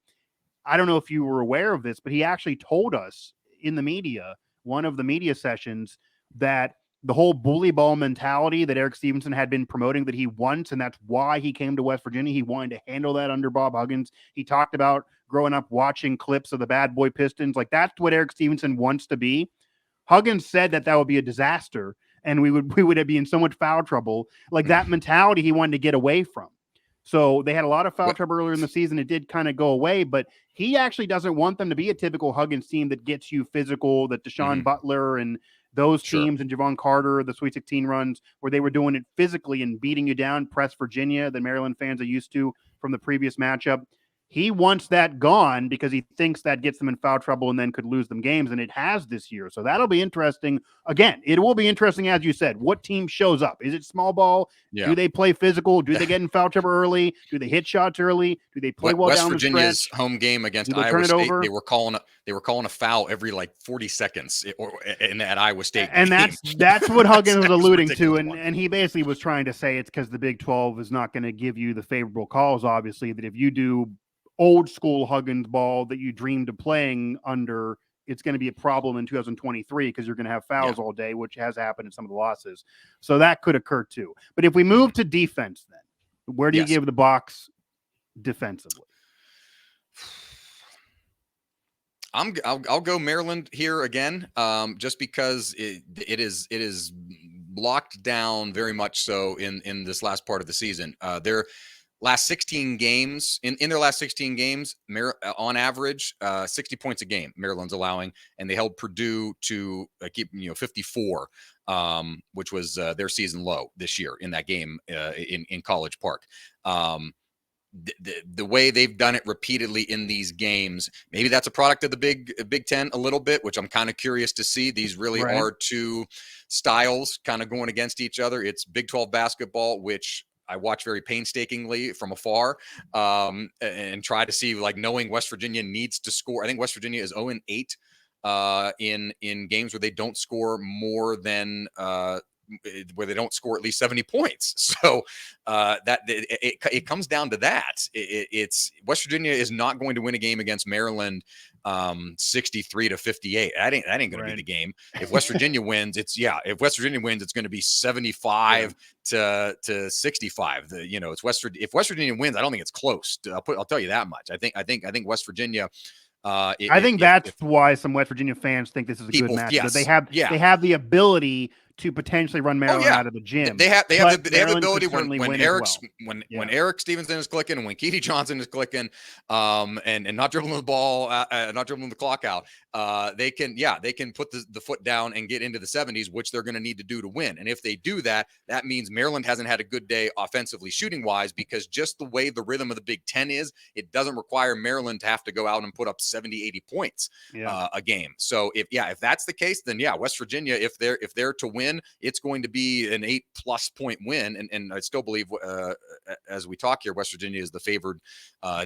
I don't know if you were aware of this, but he actually told us in the media, one of the media sessions, that the whole bully ball mentality that Eric Stevenson had been promoting, that he wants, and that's why he came to West Virginia. He wanted to handle that under Bob Huggins. He talked about growing up watching clips of the Bad Boy Pistons. Like, that's what Eric Stevenson wants to be. Huggins said that would be a disaster, and we would be in so much foul trouble. Like, that mentality he wanted to get away from. So they had a lot of foul trouble earlier in the season. It did kind of go away, but he actually doesn't want them to be a typical Huggins team that gets you physical, that Deshaun Butler and those teams and Javon Carter, the Sweet 16 runs, where they were doing it physically and beating you down, press Virginia, the Maryland fans are used to from the previous matchup. He wants that gone, because he thinks that gets them in foul trouble and then could lose them games, and it has this year. So that'll be interesting. Again, it will be interesting, as you said, what team shows up. Is it small ball? Yeah. Do they play physical? Do they get in foul trouble early? Do they hit shots early? Do they play well down the stretch? West Virginia's home game against Iowa State, they were calling a foul every 40 seconds at Iowa State. And that's what Huggins was alluding to, and he basically was trying to say it's because the Big 12 is not going to give you the favorable calls, obviously, that if you do old school Huggins ball that you dreamed of playing under, it's going to be a problem in 2023 because you're going to have fouls Yeah. all day, which has happened in some of the losses. So that could occur too. But if we move to defense, then where do you Yes. give the Bucks defensively? I'll go Maryland here again, just because it is locked down very much so in this last part of the season. Their last 16 games, in their last 16 games, on average, 60 points a game Maryland's allowing, and they held Purdue to keep 54, which was their season low this year in that game in College Park. The way they've done it repeatedly in these games, maybe that's a product of the Big Ten a little bit, which I'm kind of curious to see. These really are two styles kind of going against each other. It's Big 12 basketball, which I watch very painstakingly from afar, and try to see, like, knowing West Virginia needs to score. I think West Virginia is 0-8 in games where they don't score more than where they don't score at least 70 points. So that it comes down to that. It's West Virginia is not going to win a game against Maryland 63-58. That ain't going to be the game. If West Virginia wins, if West Virginia wins, it's going to be 75 to 65. It's if West Virginia wins, I don't think it's close. I'll tell you that much. I think West Virginia. I think that's why some West Virginia fans think this is a good match. Yes, they have the ability to potentially run Maryland out of the gym. They have the ability when Eric Stevenson is clicking and when Keedy Johnson is clicking, and not dribbling the ball, not dribbling the clock out. They can put the foot down and get into the 70s, which they're going to need to do to win. And if they do that, that means Maryland hasn't had a good day offensively shooting wise, because just the way the rhythm of the Big Ten is, it doesn't require Maryland to have to go out and put up 70, 80 points a game. So if that's the case, then West Virginia, if they're to win, it's going to be an 8+ point win. And I still believe, as we talk here, West Virginia is the favored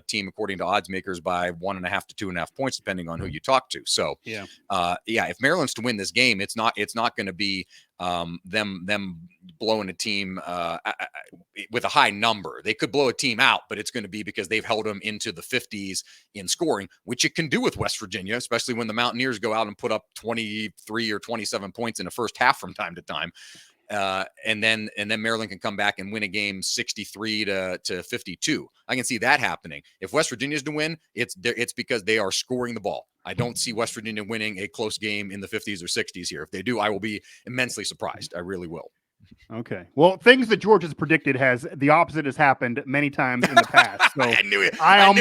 team according to odds makers by 1.5 to 2.5 points, depending on who you talk to. So if Maryland's to win this game, it's not going to be them blowing a team with a high number. They could blow a team out, but it's going to be because they've held them into the 50s in scoring, which it can do with West Virginia, especially when the Mountaineers go out and put up 23 or 27 points in the first half from time to time. And then Maryland can come back and win a game 63 to 52. I can see that happening. If West Virginia's to win, it's because they are scoring the ball. I don't see West Virginia winning a close game in the 50s or 60s here. If they do, I will be immensely surprised. I really will. Okay. Well, things that George has predicted the opposite has happened many times in the past. So I knew it. I'm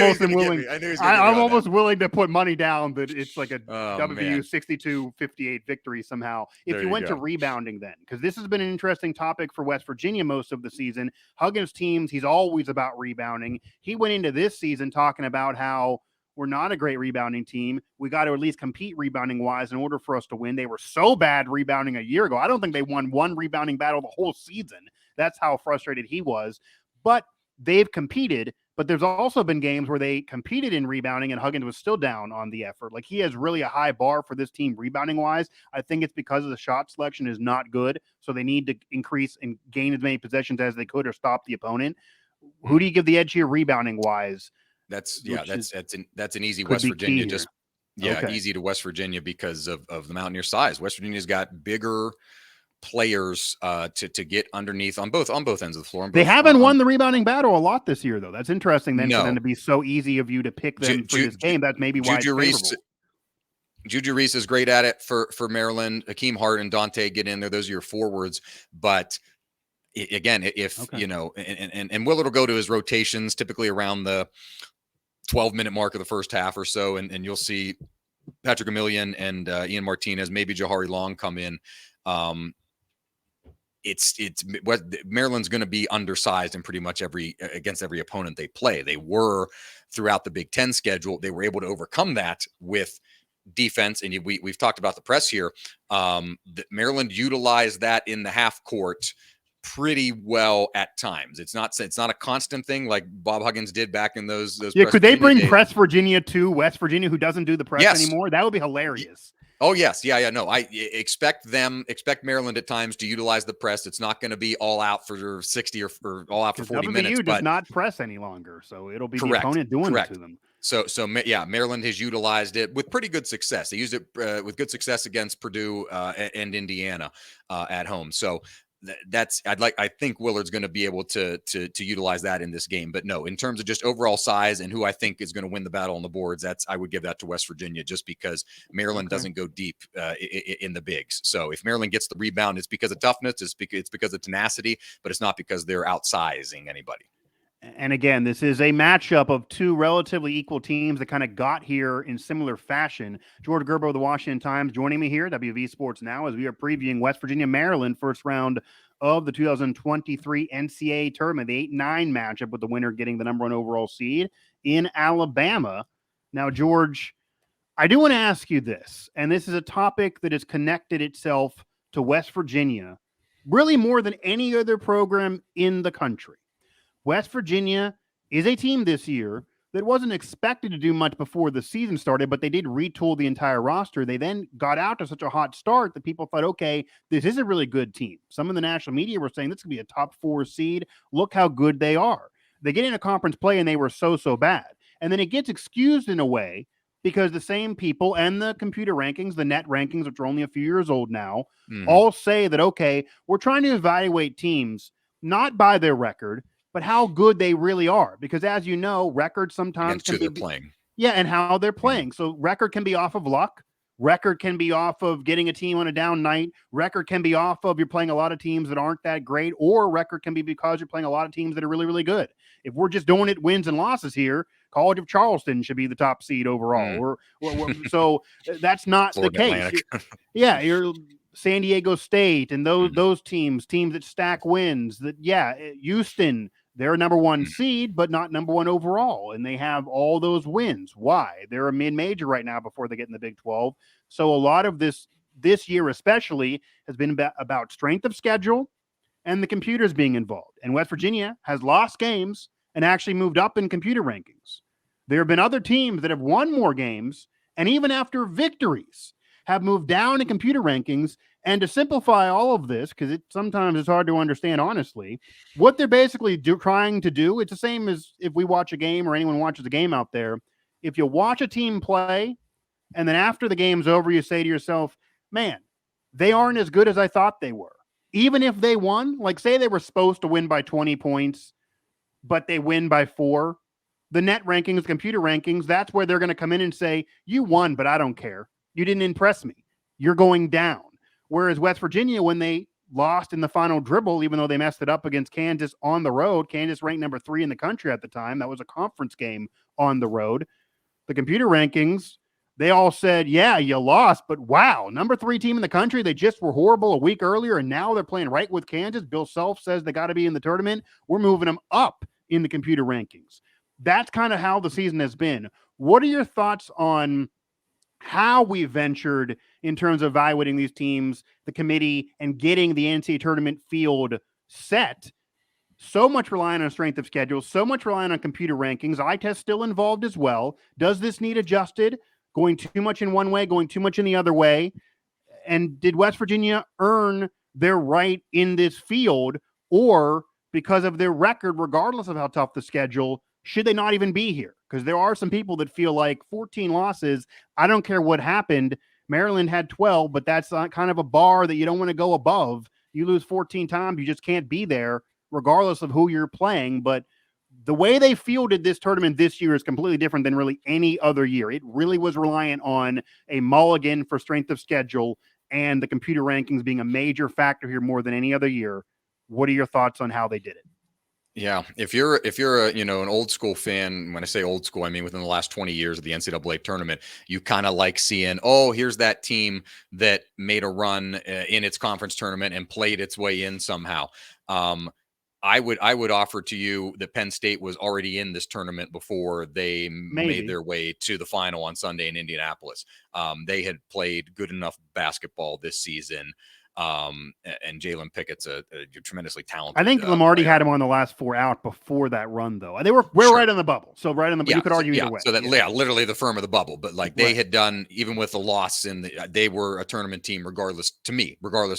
almost willing to put money down that it's like a WVU 62-58 victory somehow. If you went to rebounding then, because this has been an interesting topic for West Virginia most of the season. Huggins' teams, he's always about rebounding. He went into this season talking about how we're not a great rebounding team. We got to at least compete rebounding wise in order for us to win. They were so bad rebounding a year ago. I don't think they won one rebounding battle the whole season. That's how frustrated he was. But they've competed. But there's also been games where they competed in rebounding and Huggins was still down on the effort. Like, he has really a high bar for this team rebounding wise. I think it's because of the shot selection is not good. So they need to increase and gain as many possessions as they could or stop the opponent. Who do you give the edge here rebounding wise? That's an easy West Virginia, easy to West Virginia because of the Mountaineer size. West Virginia's got bigger players to get underneath on both ends of the floor. They haven't won the rebounding battle a lot this year, though. That's interesting then for them to be so easy of you to pick them for this game. That's maybe why it's favorable. Juju Reese is great at it for Maryland. Hakeem Hart and Dante get in there. Those are your forwards. But again, and Willard will go to his rotations typically around the 12-minute mark of the first half or so, and you'll see Patrick Emilion and Ian Martinez, maybe Jahari Long come in. Maryland's going to be undersized in pretty much against every opponent they play. They were throughout the Big Ten schedule. They were able to overcome that with defense, and we've talked about the press here. Maryland utilized that in the half court pretty well at times. It's not a constant thing like Bob Huggins did back in those could they bring days. Press Virginia to West Virginia, who doesn't do the press anymore? That would be hilarious. Oh yes. No, I expect Maryland at times to utilize the press. It's not going to be all out for 60 or all out for 40 minutes. WVU does not press any longer, so it'll be the opponent doing it to them. Yeah, Maryland has utilized it with pretty good success. They used it with good success against Purdue and Indiana at home. So I think Willard's going to be able to utilize that in this game. But no, in terms of just overall size and who I think is going to win the battle on the boards, I would give that to West Virginia, just because Maryland doesn't go deep in the bigs. So if Maryland gets the rebound, it's because of toughness, it's because of tenacity, but it's not because they're outsizing anybody. And again, this is a matchup of two relatively equal teams that kind of got here in similar fashion. George Gerbo of the Washington Times joining me here, WV Sports Now, as we are previewing West Virginia, Maryland, first round of the 2023 NCAA Tournament, the 8-9 matchup, with the winner getting the number 1 overall seed in Alabama. Now, George, I do want to ask you this, and this is a topic that has connected itself to West Virginia really more than any other program in the country. West Virginia is a team this year that wasn't expected to do much before the season started, but they did retool the entire roster. They then got out to such a hot start that people thought, okay, this is a really good team. Some of the national media were saying this could be a top 4 seed. Look how good they are. They get in a conference play and they were so bad. And then it gets excused in a way because the same people and the computer rankings, the net rankings, which are only a few years old now, all say that, okay, we're trying to evaluate teams not by their record, but how good they really are. Because as you know, records sometimes can be playing. Yeah, and how they're playing. So record can be off of luck. Record can be off of getting a team on a down night. Record can be off of you're playing a lot of teams that aren't that great, or record can be because you're playing a lot of teams that are really, really good. If we're just doing it wins and losses here, College of Charleston should be the top seed overall. So that's not the case. You're San Diego State and those teams that stack wins. Houston, they're number 1 seed, but not number 1 overall. And they have all those wins. Why? They're a mid-major right now before they get in the Big 12. So a lot of this year especially has been about strength of schedule and the computers being involved. And West Virginia has lost games and actually moved up in computer rankings. There have been other teams that have won more games, and even after victories, have moved down in computer rankings. And to simplify all of this, because sometimes it's hard to understand, honestly, what they're basically trying to do, it's the same as if we watch a game or anyone watches a game out there. If you watch a team play, and then after the game's over, you say to yourself, man, they aren't as good as I thought they were. Even if they won, like say they were supposed to win by 20 points, but they win by 4, the net rankings, computer rankings, that's where they're going to come in and say, you won, but I don't care. You didn't impress me. You're going down. Whereas West Virginia, when they lost in the final dribble, even though they messed it up against Kansas on the road, Kansas ranked number 3 in the country at the time. That was a conference game on the road. The computer rankings, they all said, yeah, you lost, but wow, number 3 team in the country. They just were horrible a week earlier, and now they're playing right with Kansas. Bill Self says they got to be in the tournament. We're moving them up in the computer rankings. That's kind of how the season has been. What are your thoughts on how we ventured in terms of evaluating these teams, the committee, and getting the NCAA tournament field set? So much relying on strength of schedule, so much relying on computer rankings. Eye test still involved as well. Does this need adjusted? Going too much in one way, going too much in the other way? And did West Virginia earn their right in this field, or because of their record, regardless of how tough the schedule, should they not even be here? Because there are some people that feel like 14 losses, I don't care what happened. Maryland had 12, but that's kind of a bar that you don't want to go above. You lose 14 times, you just can't be there, regardless of who you're playing. But the way they fielded this tournament this year is completely different than really any other year. It really was reliant on a mulligan for strength of schedule and the computer rankings being a major factor here more than any other year. What are your thoughts on how they did it? Yeah, if you're a an old school fan, when I say old school, I mean within the last 20 years of the NCAA tournament, you kind of like seeing, oh, here's that team that made a run in its conference tournament and played its way in somehow. I would offer to you that Penn State was already in this tournament before they made their way to the final on Sunday in Indianapolis. They had played good enough basketball this season. And Jalen Pickett's a tremendously talented. I think Lamarty had him on the last 4 out before that run, though. We're right on the bubble, so right on the. You could argue either way. So that literally the firm of the bubble, but like they had done, even with the loss they were a tournament team, regardless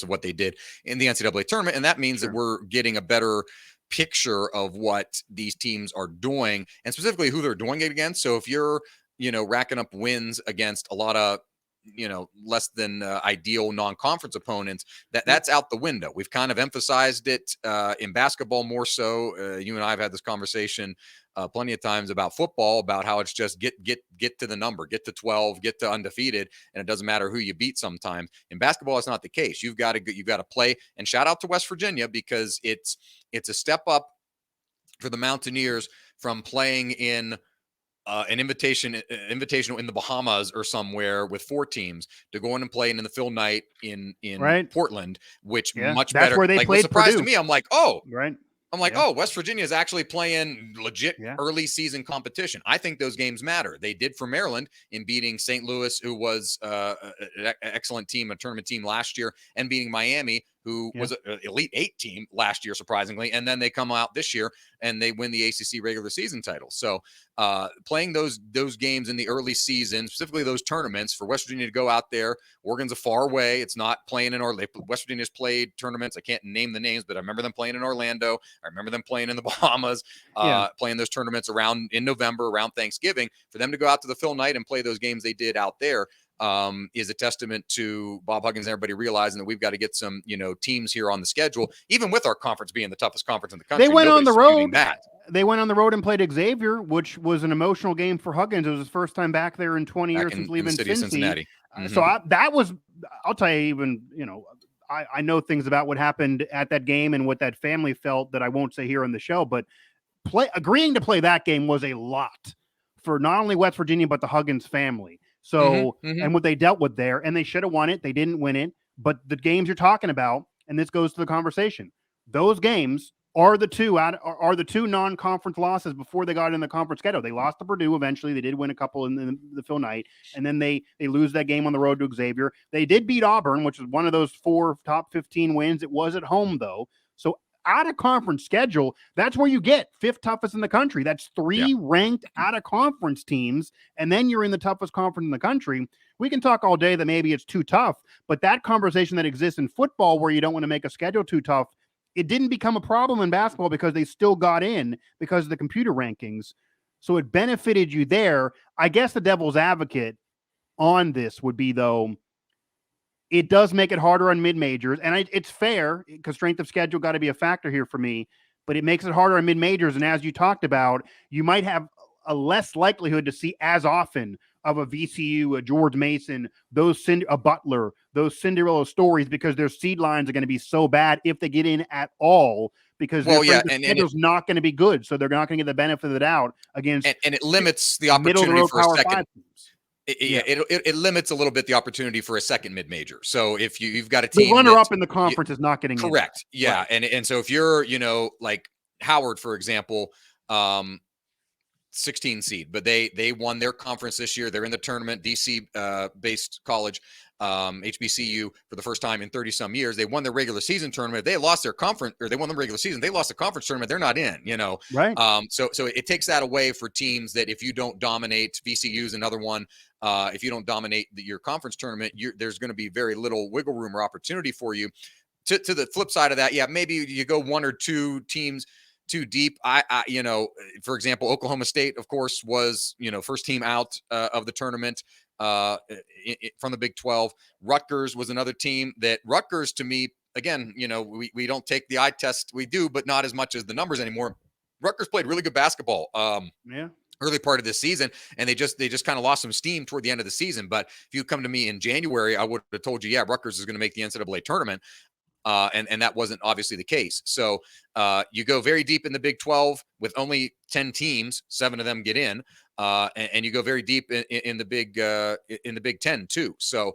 of what they did in the NCAA tournament, and that means that we're getting a better picture of what these teams are doing and specifically who they're doing it against. So if you're, racking up wins against a lot of, less than ideal non-conference opponents, that's out the window. We've kind of emphasized it in basketball more so. You and I have had this conversation plenty of times about football, about how it's just get to the number, get to 12, get to undefeated, and it doesn't matter who you beat sometimes. In basketball, it's not the case. You've got to play, and shout out to West Virginia because it's a step up for the Mountaineers from playing in an invitational in the Bahamas or somewhere with 4 teams to go in and play in the Phil Knight in right. Portland, which Yeah, much that's better. where they like, played surprise Purdue. to me. I'm like, oh, right. oh, West Virginia is actually playing legit Yeah. early season competition. I think those games matter. They did for Maryland in beating St. Louis, who was an excellent team, a tournament team last year, and beating Miami, who was an Elite 8 team last year, surprisingly. And then they come out this year and they win the ACC regular season title. So playing those games in the early season, specifically those tournaments, for West Virginia to go out there, Oregon's a far away. It's not playing in Orlando. West Virginia's played tournaments. I can't name the names, but I remember them playing in Orlando. I remember them playing in the Bahamas, playing those tournaments around in November, around Thanksgiving. For them to go out to the Phil Knight and play those games they did out there is a testament to Bob Huggins and everybody realizing that we've got to get some, teams here on the schedule, even with our conference being the toughest conference in the country. They went on the road. That. They went on the road and played Xavier, which was an emotional game for Huggins. It was his first time back there in 20 years since leaving Cincinnati. Mm-hmm. So I'll tell you, even, I know things about what happened at that game and what that family felt that I won't say here on the show, but agreeing to play that game was a lot for not only West Virginia, but the Huggins family. So, and what they dealt with there, and they should have won it. They didn't win it, but the games you're talking about, and this goes to the conversation, those games are the two non-conference losses before they got in the conference schedule. They lost to Purdue eventually. They did win a couple in the Phil Knight, and then they lose that game on the road to Xavier. They did beat Auburn, which was one of those 4 top 15 wins. It was at home though. So out of conference schedule, that's where you get 5th toughest in the country. That's 3 ranked out of conference teams, and then you're in the toughest conference in the country. We can talk all day that maybe it's too tough, but that conversation that exists in football where you don't want to make a schedule too tough, it didn't become a problem in basketball because they still got in because of the computer rankings. So it benefited you there. I guess the devil's advocate on this would be, though, it does make it harder on mid-majors. And it's fair because strength of schedule got to be a factor here for me, but it makes it harder on mid-majors. And as you talked about, you might have a less likelihood to see as often of a VCU, a George Mason, a Butler, those Cinderella stories, because their seed lines are going to be so bad if they get in at all, because their schedule's not going to be good. So they're not going to get the benefit of the doubt against. And it limits the opportunity for a second. It limits a little bit the opportunity for a second mid-major. So if you've got a team, the runner-up in the conference is not getting correct. In. Yeah, right. And so if you're, like Howard, for example, 16 seed, but they won their conference this year. They're in the tournament, DC based college, HBCU, for the first time in 30 some years. They won their regular season tournament. They lost their conference, or they won the regular season. They lost the conference tournament. They're not in, Right. So it takes that away for teams that if you don't dominate, VCU's another one. If you don't dominate your conference tournament, there's going to be very little wiggle room or opportunity for you. To the flip side of that, maybe you go 1 or 2 teams too deep. For example, Oklahoma State, of course, was, first team out of the tournament from the Big 12. Rutgers was another team that Rutgers, to me, again, we don't take the eye test. We do, but not as much as the numbers anymore. Rutgers played really good basketball. Early part of this season, and they just kind of lost some steam toward the end of the season. But if you come to me in January, I would have told you, Rutgers is going to make the NCAA tournament. And that wasn't obviously the case. So you go very deep in the Big 12 with only 10 teams, 7 of them get in, and you go very deep in the Big 10 too. So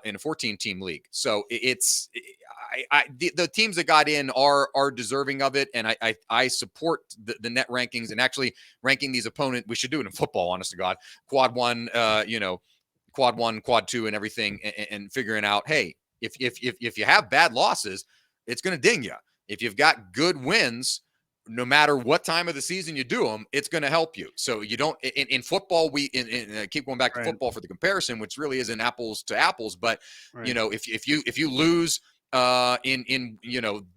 in a 14-team league. So the teams that got in are deserving of it, and I support the net rankings and actually ranking these opponents. We should do it in football, honest to God. Quad 1, quad 1, quad 2, and everything, and figuring out, hey, if you have bad losses, it's going to ding you. If you've got good wins, no matter what time of the season you do them, it's going to help you. So you don't in football. I keep going back to football for the comparison, which really isn't apples to apples. But if you lose in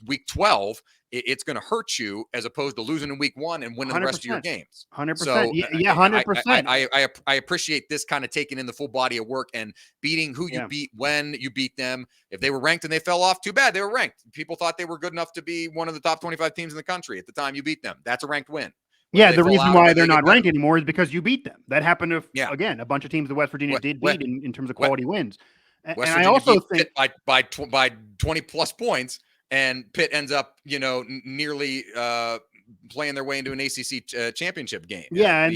week 12, it's going to hurt you as opposed to losing in week 1 and winning the rest of your games. 100%. So yeah, 100%. I appreciate this kind of taking in the full body of work and beating who you beat when you beat them. If they were ranked and they fell off, too bad. They were ranked. People thought they were good enough to be one of the top 25 teams in the country at the time you beat them. That's a ranked win. Yeah, the reason why they're not ranked anymore is because you beat them. That happened to, again, a bunch of teams that West Virginia did beat in terms of quality wins. And I also think by 20 plus points, and Pitt ends up, nearly playing their way into an ACC championship game. Yeah,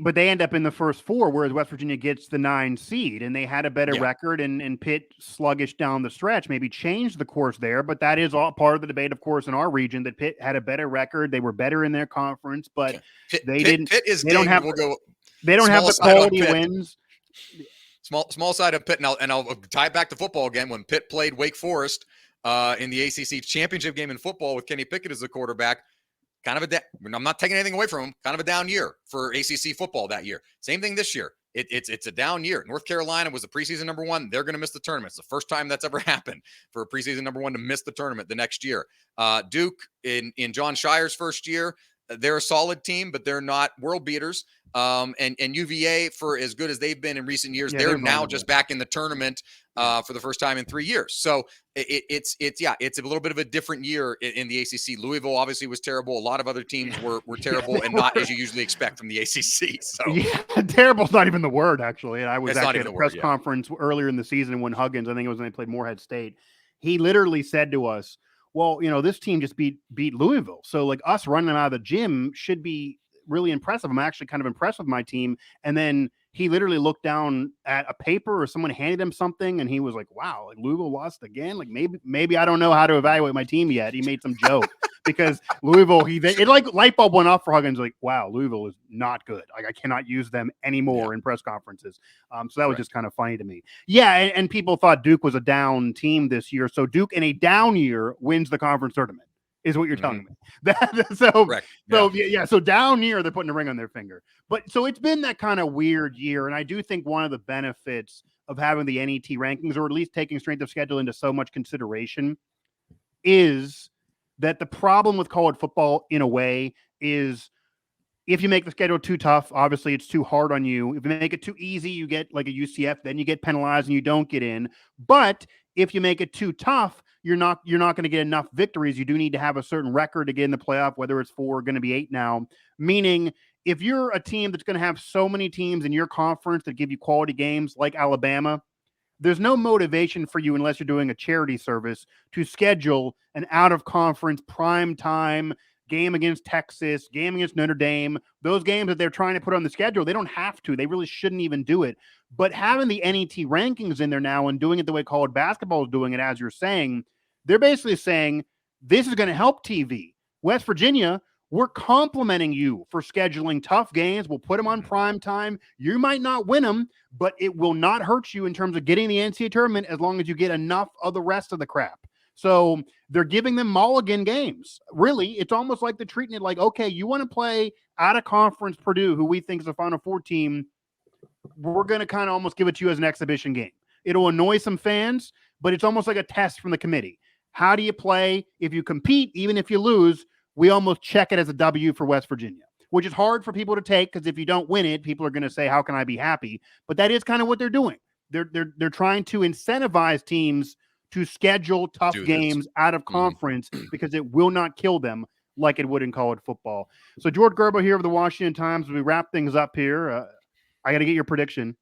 but they end up in the first 4, whereas West Virginia gets the 9 seed, and they had a better record, and Pitt sluggish down the stretch maybe changed the course there. But that is all part of the debate, of course, in our region, that Pitt had a better record. They were better in their conference, but they didn't. They don't have the quality wins. Small side of Pitt, and I'll tie it back to football again. When Pitt played Wake Forest in the ACC championship game in football with Kenny Pickett as the quarterback, I'm not taking anything away from him. Kind of a down year for ACC football that year. Same thing this year. It's a down year. North Carolina was the preseason number 1. They're going to miss the tournament. It's the first time that's ever happened for a preseason number 1 to miss the tournament the next year. Duke in John Shire's first year, they're a solid team, but they're not world beaters. And UVA, for as good as they've been in recent years, they're now just back in the tournament for the first time in 3 years. So it's a little bit of a different year in the ACC. Louisville obviously was terrible. A lot of other teams were terrible and not as you usually expect from the ACC. So terrible's not even the word, actually. And I was actually at a press conference earlier in the season when Huggins, I think it was when they played Morehead State, he literally said to us, well, this team just beat Louisville. So like us running them out of the gym should be really impressive. I'm actually kind of impressed with my team. And then he literally looked down at a paper or someone handed him something and he was like, wow, like Louisville lost again. Like maybe I don't know how to evaluate my team yet. He made some joke because Louisville, it like light bulb went off for Huggins. Like, wow, Louisville is not good. Like I cannot use them anymore in press conferences. So that was just kind of funny to me. Yeah. And people thought Duke was a down team this year. So Duke in a down year wins the conference tournament. Is what you're telling me. So down year, they're putting a ring on their finger. But so it's been that kind of weird year. And I do think one of the benefits of having the NET rankings, or at least taking strength of schedule into so much consideration, is that the problem with college football in a way is if you make the schedule too tough, obviously it's too hard on you. If you make it too easy, you get like a UCF, then you get penalized and you don't get in. But if you make it too tough, you're not going to get enough victories. You do need to have a certain record to get in the playoff, whether it's 4 or going to be 8 now. Meaning, if you're a team that's going to have so many teams in your conference that give you quality games like Alabama, there's no motivation for you unless you're doing a charity service to schedule an out-of-conference prime time game against Texas, game against Notre Dame. Those games that they're trying to put on the schedule, they don't have to. They really shouldn't even do it. But having the NET rankings in there now and doing it the way college basketball is doing it, as you're saying, they're basically saying this is going to help TV. West Virginia, we're complimenting you for scheduling tough games. We'll put them on prime time. You might not win them, but it will not hurt you in terms of getting the NCAA tournament as long as you get enough of the rest of the crap. So they're giving them mulligan games. Really, it's almost like they're treating it like, okay, you want to play out of conference Purdue, who we think is a Final Four team. We're going to kind of almost give it to you as an exhibition game. It'll annoy some fans, but it's almost like a test from the committee. How do you play? If you compete, even if you lose, we almost check it as a W for West Virginia, which is hard for people to take because if you don't win it, people are going to say, how can I be happy? But that is kind of what they're doing. They're trying to incentivize teams to schedule tough games out of conference because it will not kill them like it would in college football. So George Gerbo here of the Washington Times. As we wrap things up here, I got to get your prediction.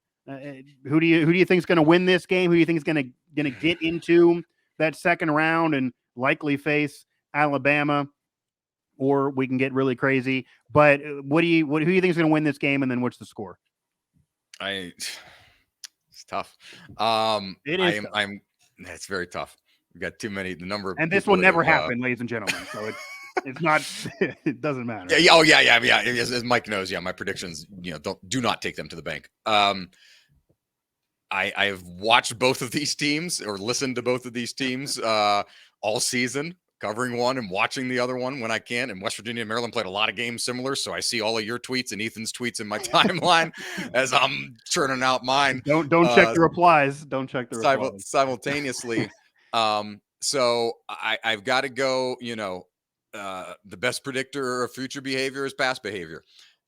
Who do you think is going to win this game? Who do you think is going to get into that second round and likely face Alabama? Or we can get really crazy. But who do you think is going to win this game? And then what's the score? It's tough. It is. It's very tough. We've got too many. The number of and this will never happen, ladies and gentlemen. So it's not. It doesn't matter. Yeah. Oh yeah. As Mike knows, my predictions. Do not take them to the bank. I've watched both of these teams or listened to both of these teams all season, covering one and watching the other one when I can. And West Virginia and Maryland played a lot of games similar, so I see all of your tweets and Ethan's tweets in my timeline as I'm churning out mine. Don't check the replies. Don't check the replies simultaneously. So I've got to go, the best predictor of future behavior is past behavior.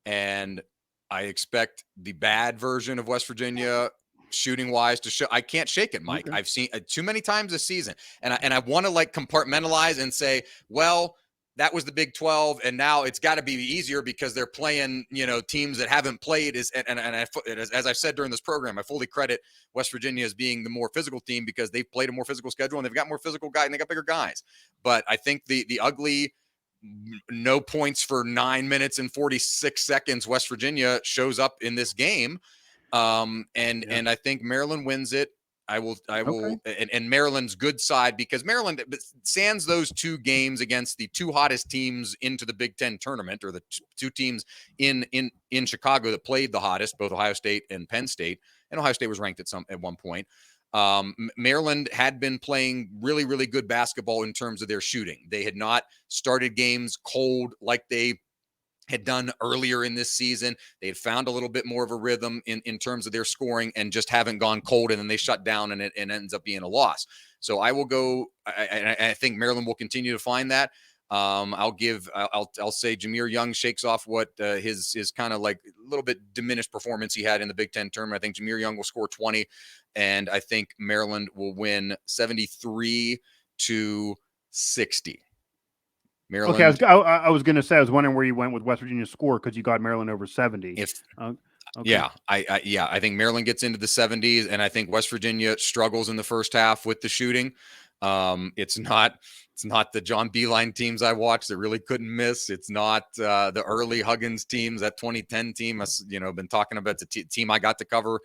And I expect the bad version of West Virginia shooting wise to show. I can't shake it, Mike. Okay. I've seen too many times this season. And I want to like compartmentalize and say, well, that was the Big 12, and now it's got to be easier because they're playing, teams that haven't played. As I've said during this program, I fully credit West Virginia as being the more physical team because they've played a more physical schedule and they've got more physical guys and they got bigger guys. But I think the ugly no points for 9 minutes and 46 seconds West Virginia shows up in this game, and I think Maryland wins it. I will, and Maryland's good side because Maryland, sans those two games against the two hottest teams into the Big Ten tournament, or the two teams in Chicago that played the hottest, both Ohio State and Penn State, and Ohio State was ranked at one point. Maryland had been playing really, really good basketball in terms of their shooting. They had not started games cold like they had done earlier in this season. They had found a little bit more of a rhythm in terms of their scoring and just haven't gone cold, and then they shut down and it ends up being a loss. So I will go. I think Maryland will continue to find that. I'll say Jameer Young shakes off what his kind of like a little bit diminished performance he had in the Big Ten tournament. I think Jameer Young will score 20, and I think Maryland will win 73-60. Maryland. Okay, I was going to say, I was wondering where you went with West Virginia's score because you got Maryland over 70. Okay. Yeah, I think Maryland gets into the 70s, and I think West Virginia struggles in the first half with the shooting. It's not the John Beilein teams I watched that really couldn't miss. It's not the early Huggins teams, that 2010 team. I've been talking about the team I got to cover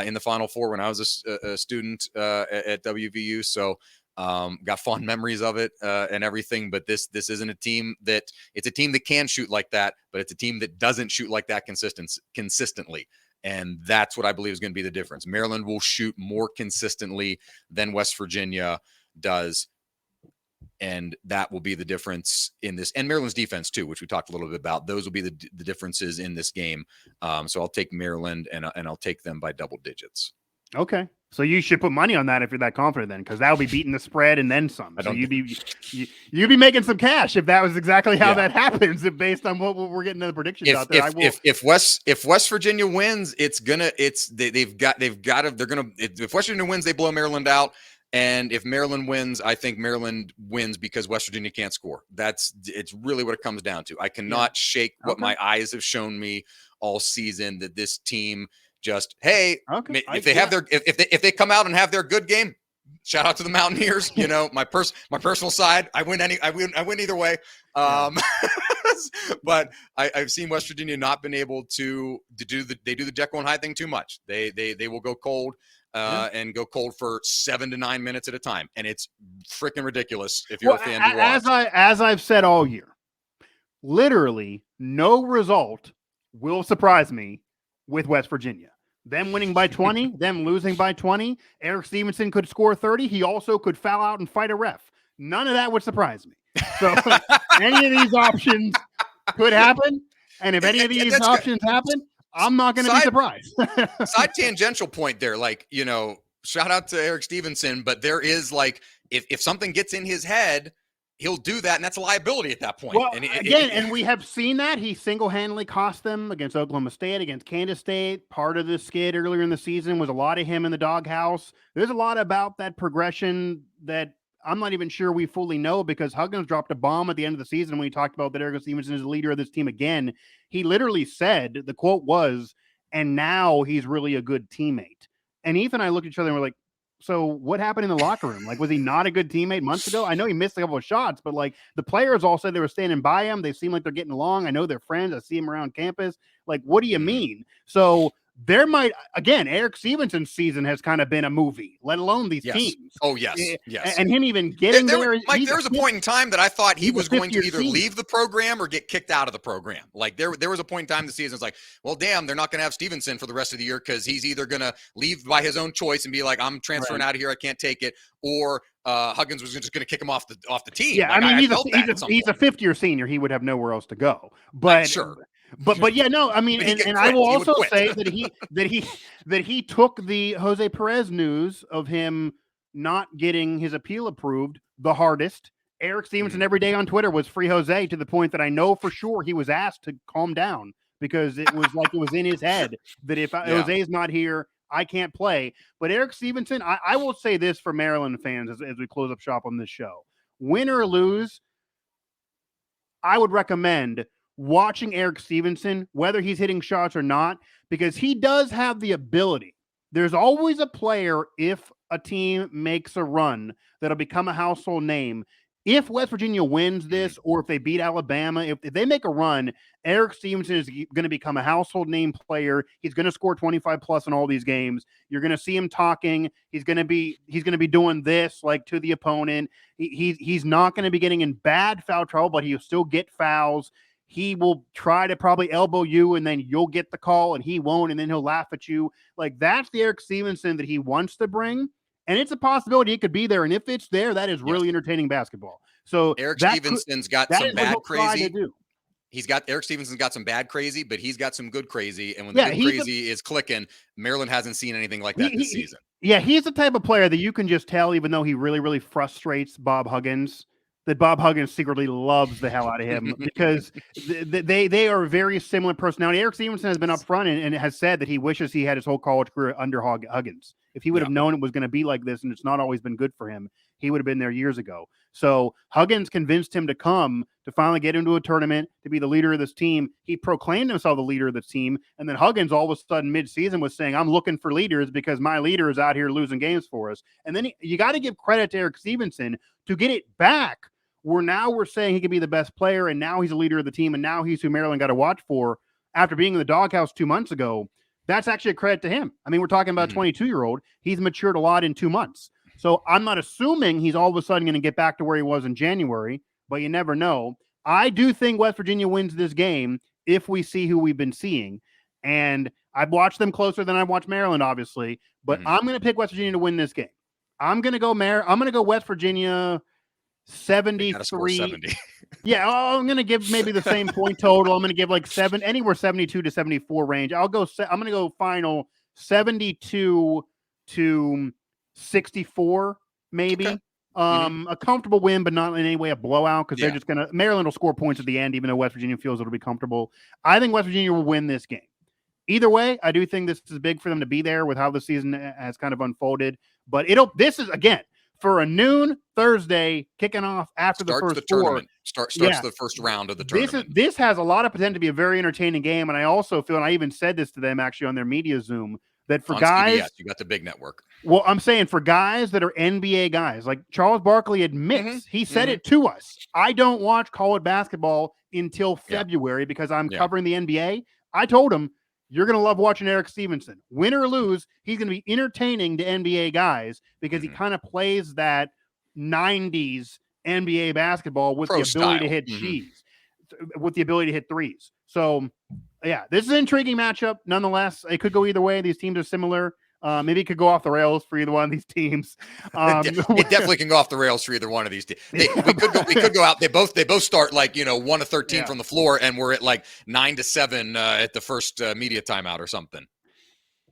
in the Final Four when I was a student at WVU. So got fond memories of it and everything. But this isn't a team that it's a team that can shoot like that, but it's a team that doesn't shoot like that consistently. And that's what I believe is going to be the difference. Maryland will shoot more consistently than West Virginia does. And that will be the difference in this. And Maryland's defense, too, which we talked a little bit about. Those will be the differences in this game. So I'll take Maryland, and I'll take them by double digits. Okay. So you should put money on that if you're that confident then, because that'll be beating the spread and then some. So you'd be making some cash if that was exactly how that happens, based on what we're getting in the predictions out there. If West Virginia wins, if West Virginia wins, they blow Maryland out. And if Maryland wins, I think Maryland wins because West Virginia can't score. It's really what it comes down to. I cannot shake what my eyes have shown me all season, that this team just, if they come out and have their good game, shout out to the Mountaineers. My personal side, I win either way. But I've seen West Virginia not been able to do the Jekyll and Hyde thing too much. They will go cold. And go cold for 7 to 9 minutes at a time, and it's freaking ridiculous if you're a fan to watch. As I've said all year, literally no result will surprise me with West Virginia. Them winning by 20, them losing by 20. Eric Stevenson could score 30. He also could foul out and fight a ref. None of that would surprise me. So any of these options could happen, and if any of these options happen, I'm not going to be surprised. Side tangential point there, shout out to Eric Stevenson, but there is if something gets in his head, he'll do that, and that's a liability at that point. Well, and we have seen that. He single-handedly cost them against Oklahoma State, against Kansas State. Part of the skid earlier in the season was a lot of him in the doghouse. There's a lot about that progression that I'm not even sure we fully know, because Huggins dropped a bomb at the end of the season when he talked about that Eric Stevenson is the leader of this team again. He literally said, the quote was, "And now he's really a good teammate." And Ethan and I looked at each other and we're like, so what happened in the locker room? Was he not a good teammate months ago? I know he missed a couple of shots, but the players all said they were standing by him. They seem like they're getting along. I know they're friends. I see him around campus. What do you mean? So there might, again, Eric Stevenson's season has kind of been a movie, let alone these teams. Oh, yes. Yes. And him even getting there. Mike, there was a point in time that I thought he was going to either leave the program or get kicked out of the program. There was a point in time in the season, it's like, well, damn, they're not going to have Stevenson for the rest of the year because he's either going to leave by his own choice and be like, I'm transferring out of here, I can't take it, or Huggins was just going to kick him off the team. Yeah, he's a fifth-year senior. He would have nowhere else to go. But sure. But yeah, no, I mean, and I will also say that he took the Jose Perez news of him not getting his appeal approved the hardest. Eric Stevenson every day on Twitter was free Jose, to the point that I know for sure he was asked to calm down, because it was like it was in his head that if Jose's not here, I can't play. But Eric Stevenson, I will say this for Maryland fans as we close up shop on this show. Win or lose, I would recommend watching Eric Stevenson, whether he's hitting shots or not, because he does have the ability. There's always a player, if a team makes a run, that'll become a household name. If West Virginia wins this, or if they beat Alabama, if they make a run, Eric Stevenson is going to become a household name player. He's going to score 25 plus in all these games. You're going to see him talking. He's going to be doing this like to the opponent. He's not going to be getting in bad foul trouble, but he'll still get fouls. He will try to probably elbow you, and then you'll get the call, and he won't, and then he'll laugh at you. Like, that's the Eric Stevenson that he wants to bring. And it's a possibility it could be there. And if it's there, that is really entertaining basketball. So Eric Stevenson's got some bad crazy. Eric Stevenson's got some bad crazy, but he's got some good crazy. And when the good crazy is clicking, Maryland hasn't seen anything like that this season. He's the type of player that you can just tell, even though he really, really frustrates Bob Huggins, that Bob Huggins secretly loves the hell out of him, because they are very similar personality. Eric Stevenson has been upfront and has said that he wishes he had his whole college career under Huggins. If he would have known it was going to be like this, and it's not always been good for him, he would have been there years ago. So Huggins convinced him to come to finally get into a tournament, to be the leader of this team. He proclaimed himself the leader of this team. And then Huggins all of a sudden mid-season was saying, I'm looking for leaders because my leader is out here losing games for us. And then you got to give credit to Eric Stevenson to get it back, where now we're saying he could be the best player, and now he's a leader of the team, and now he's who Maryland got to watch for after being in the doghouse 2 months ago. That's actually a credit to him. I mean, we're talking about a 22-year-old. He's matured a lot in 2 months. So I'm not assuming he's all of a sudden going to get back to where he was in January, but you never know. I do think West Virginia wins this game if we see who we've been seeing. And I've watched them closer than I've watched Maryland, obviously, but I'm going to pick West Virginia to win this game. I'm going to go West Virginia 73. 70. Yeah, I'm going to give maybe the same point total. I'm going to give like anywhere 72 to 74 range. I'm going to go final 72 to 64, maybe. Okay. A comfortable win, but not in any way a blowout, because they're just going to, Maryland will score points at the end, even though West Virginia feels it'll be comfortable. I think West Virginia will win this game. Either way, I do think this is big for them to be there with how the season has kind of unfolded. But this is, again, for a noon Thursday kicking off after the first tournament. Starts the first round of the tournament. This has a lot of potential to be a very entertaining game. And I also feel, and I even said this to them actually on their media Zoom, that for guys, CBS, you got the big network. Well, I'm saying for guys that are NBA guys, like Charles Barkley admits, he said it to us. I don't watch college basketball until February because I'm covering the NBA. I told him, you're going to love watching Eric Stevenson. Win or lose, he's going to be entertaining to NBA guys because he kind of plays that 90s NBA basketball with the ability to hit with the ability to hit threes. So, yeah, this is an intriguing matchup. Nonetheless, it could go either way. These teams are similar. Maybe it could go off the rails for either one of these teams. It definitely can go off the rails for either one of these teams. We could go out. They both start like 1 of 13 from the floor, and we're at like 9 to 7 at the first media timeout or something.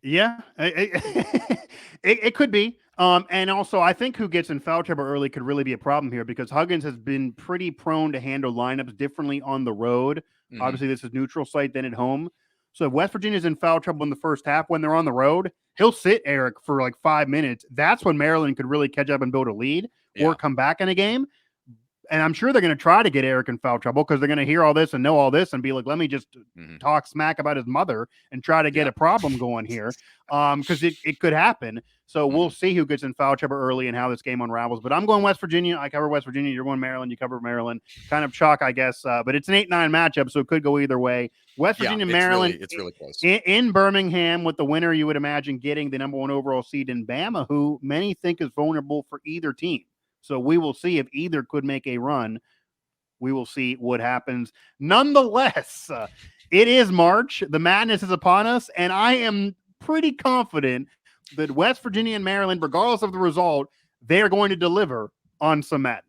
Yeah, it could be. And also, I think who gets in foul trouble early could really be a problem here, because Huggins has been pretty prone to handle lineups differently on the road. Obviously, this is neutral site than at home. So if West Virginia's in foul trouble in the first half when they're on the road, he'll sit Eric for like 5 minutes. That's when Maryland could really catch up and build a lead or come back in a game. And I'm sure they're going to try to get Eric in foul trouble because they're going to hear all this and know all this and be like, let me just talk smack about his mother and try to get a problem going here, because it could happen. So we'll see who gets in foul trouble early and how this game unravels. But I'm going West Virginia. I cover West Virginia. You're going Maryland. You cover Maryland. Kind of chalk, I guess. But it's an 8-9 matchup, so it could go either way. West Virginia, Maryland. It's really close. In Birmingham, with the winner, you would imagine getting the number 1 overall seed in Bama, who many think is vulnerable for either team. So we will see if either could make a run. We will see what happens. Nonetheless, it is March. The madness is upon us, and I am pretty confident that West Virginia and Maryland, regardless of the result, they are going to deliver on some madness.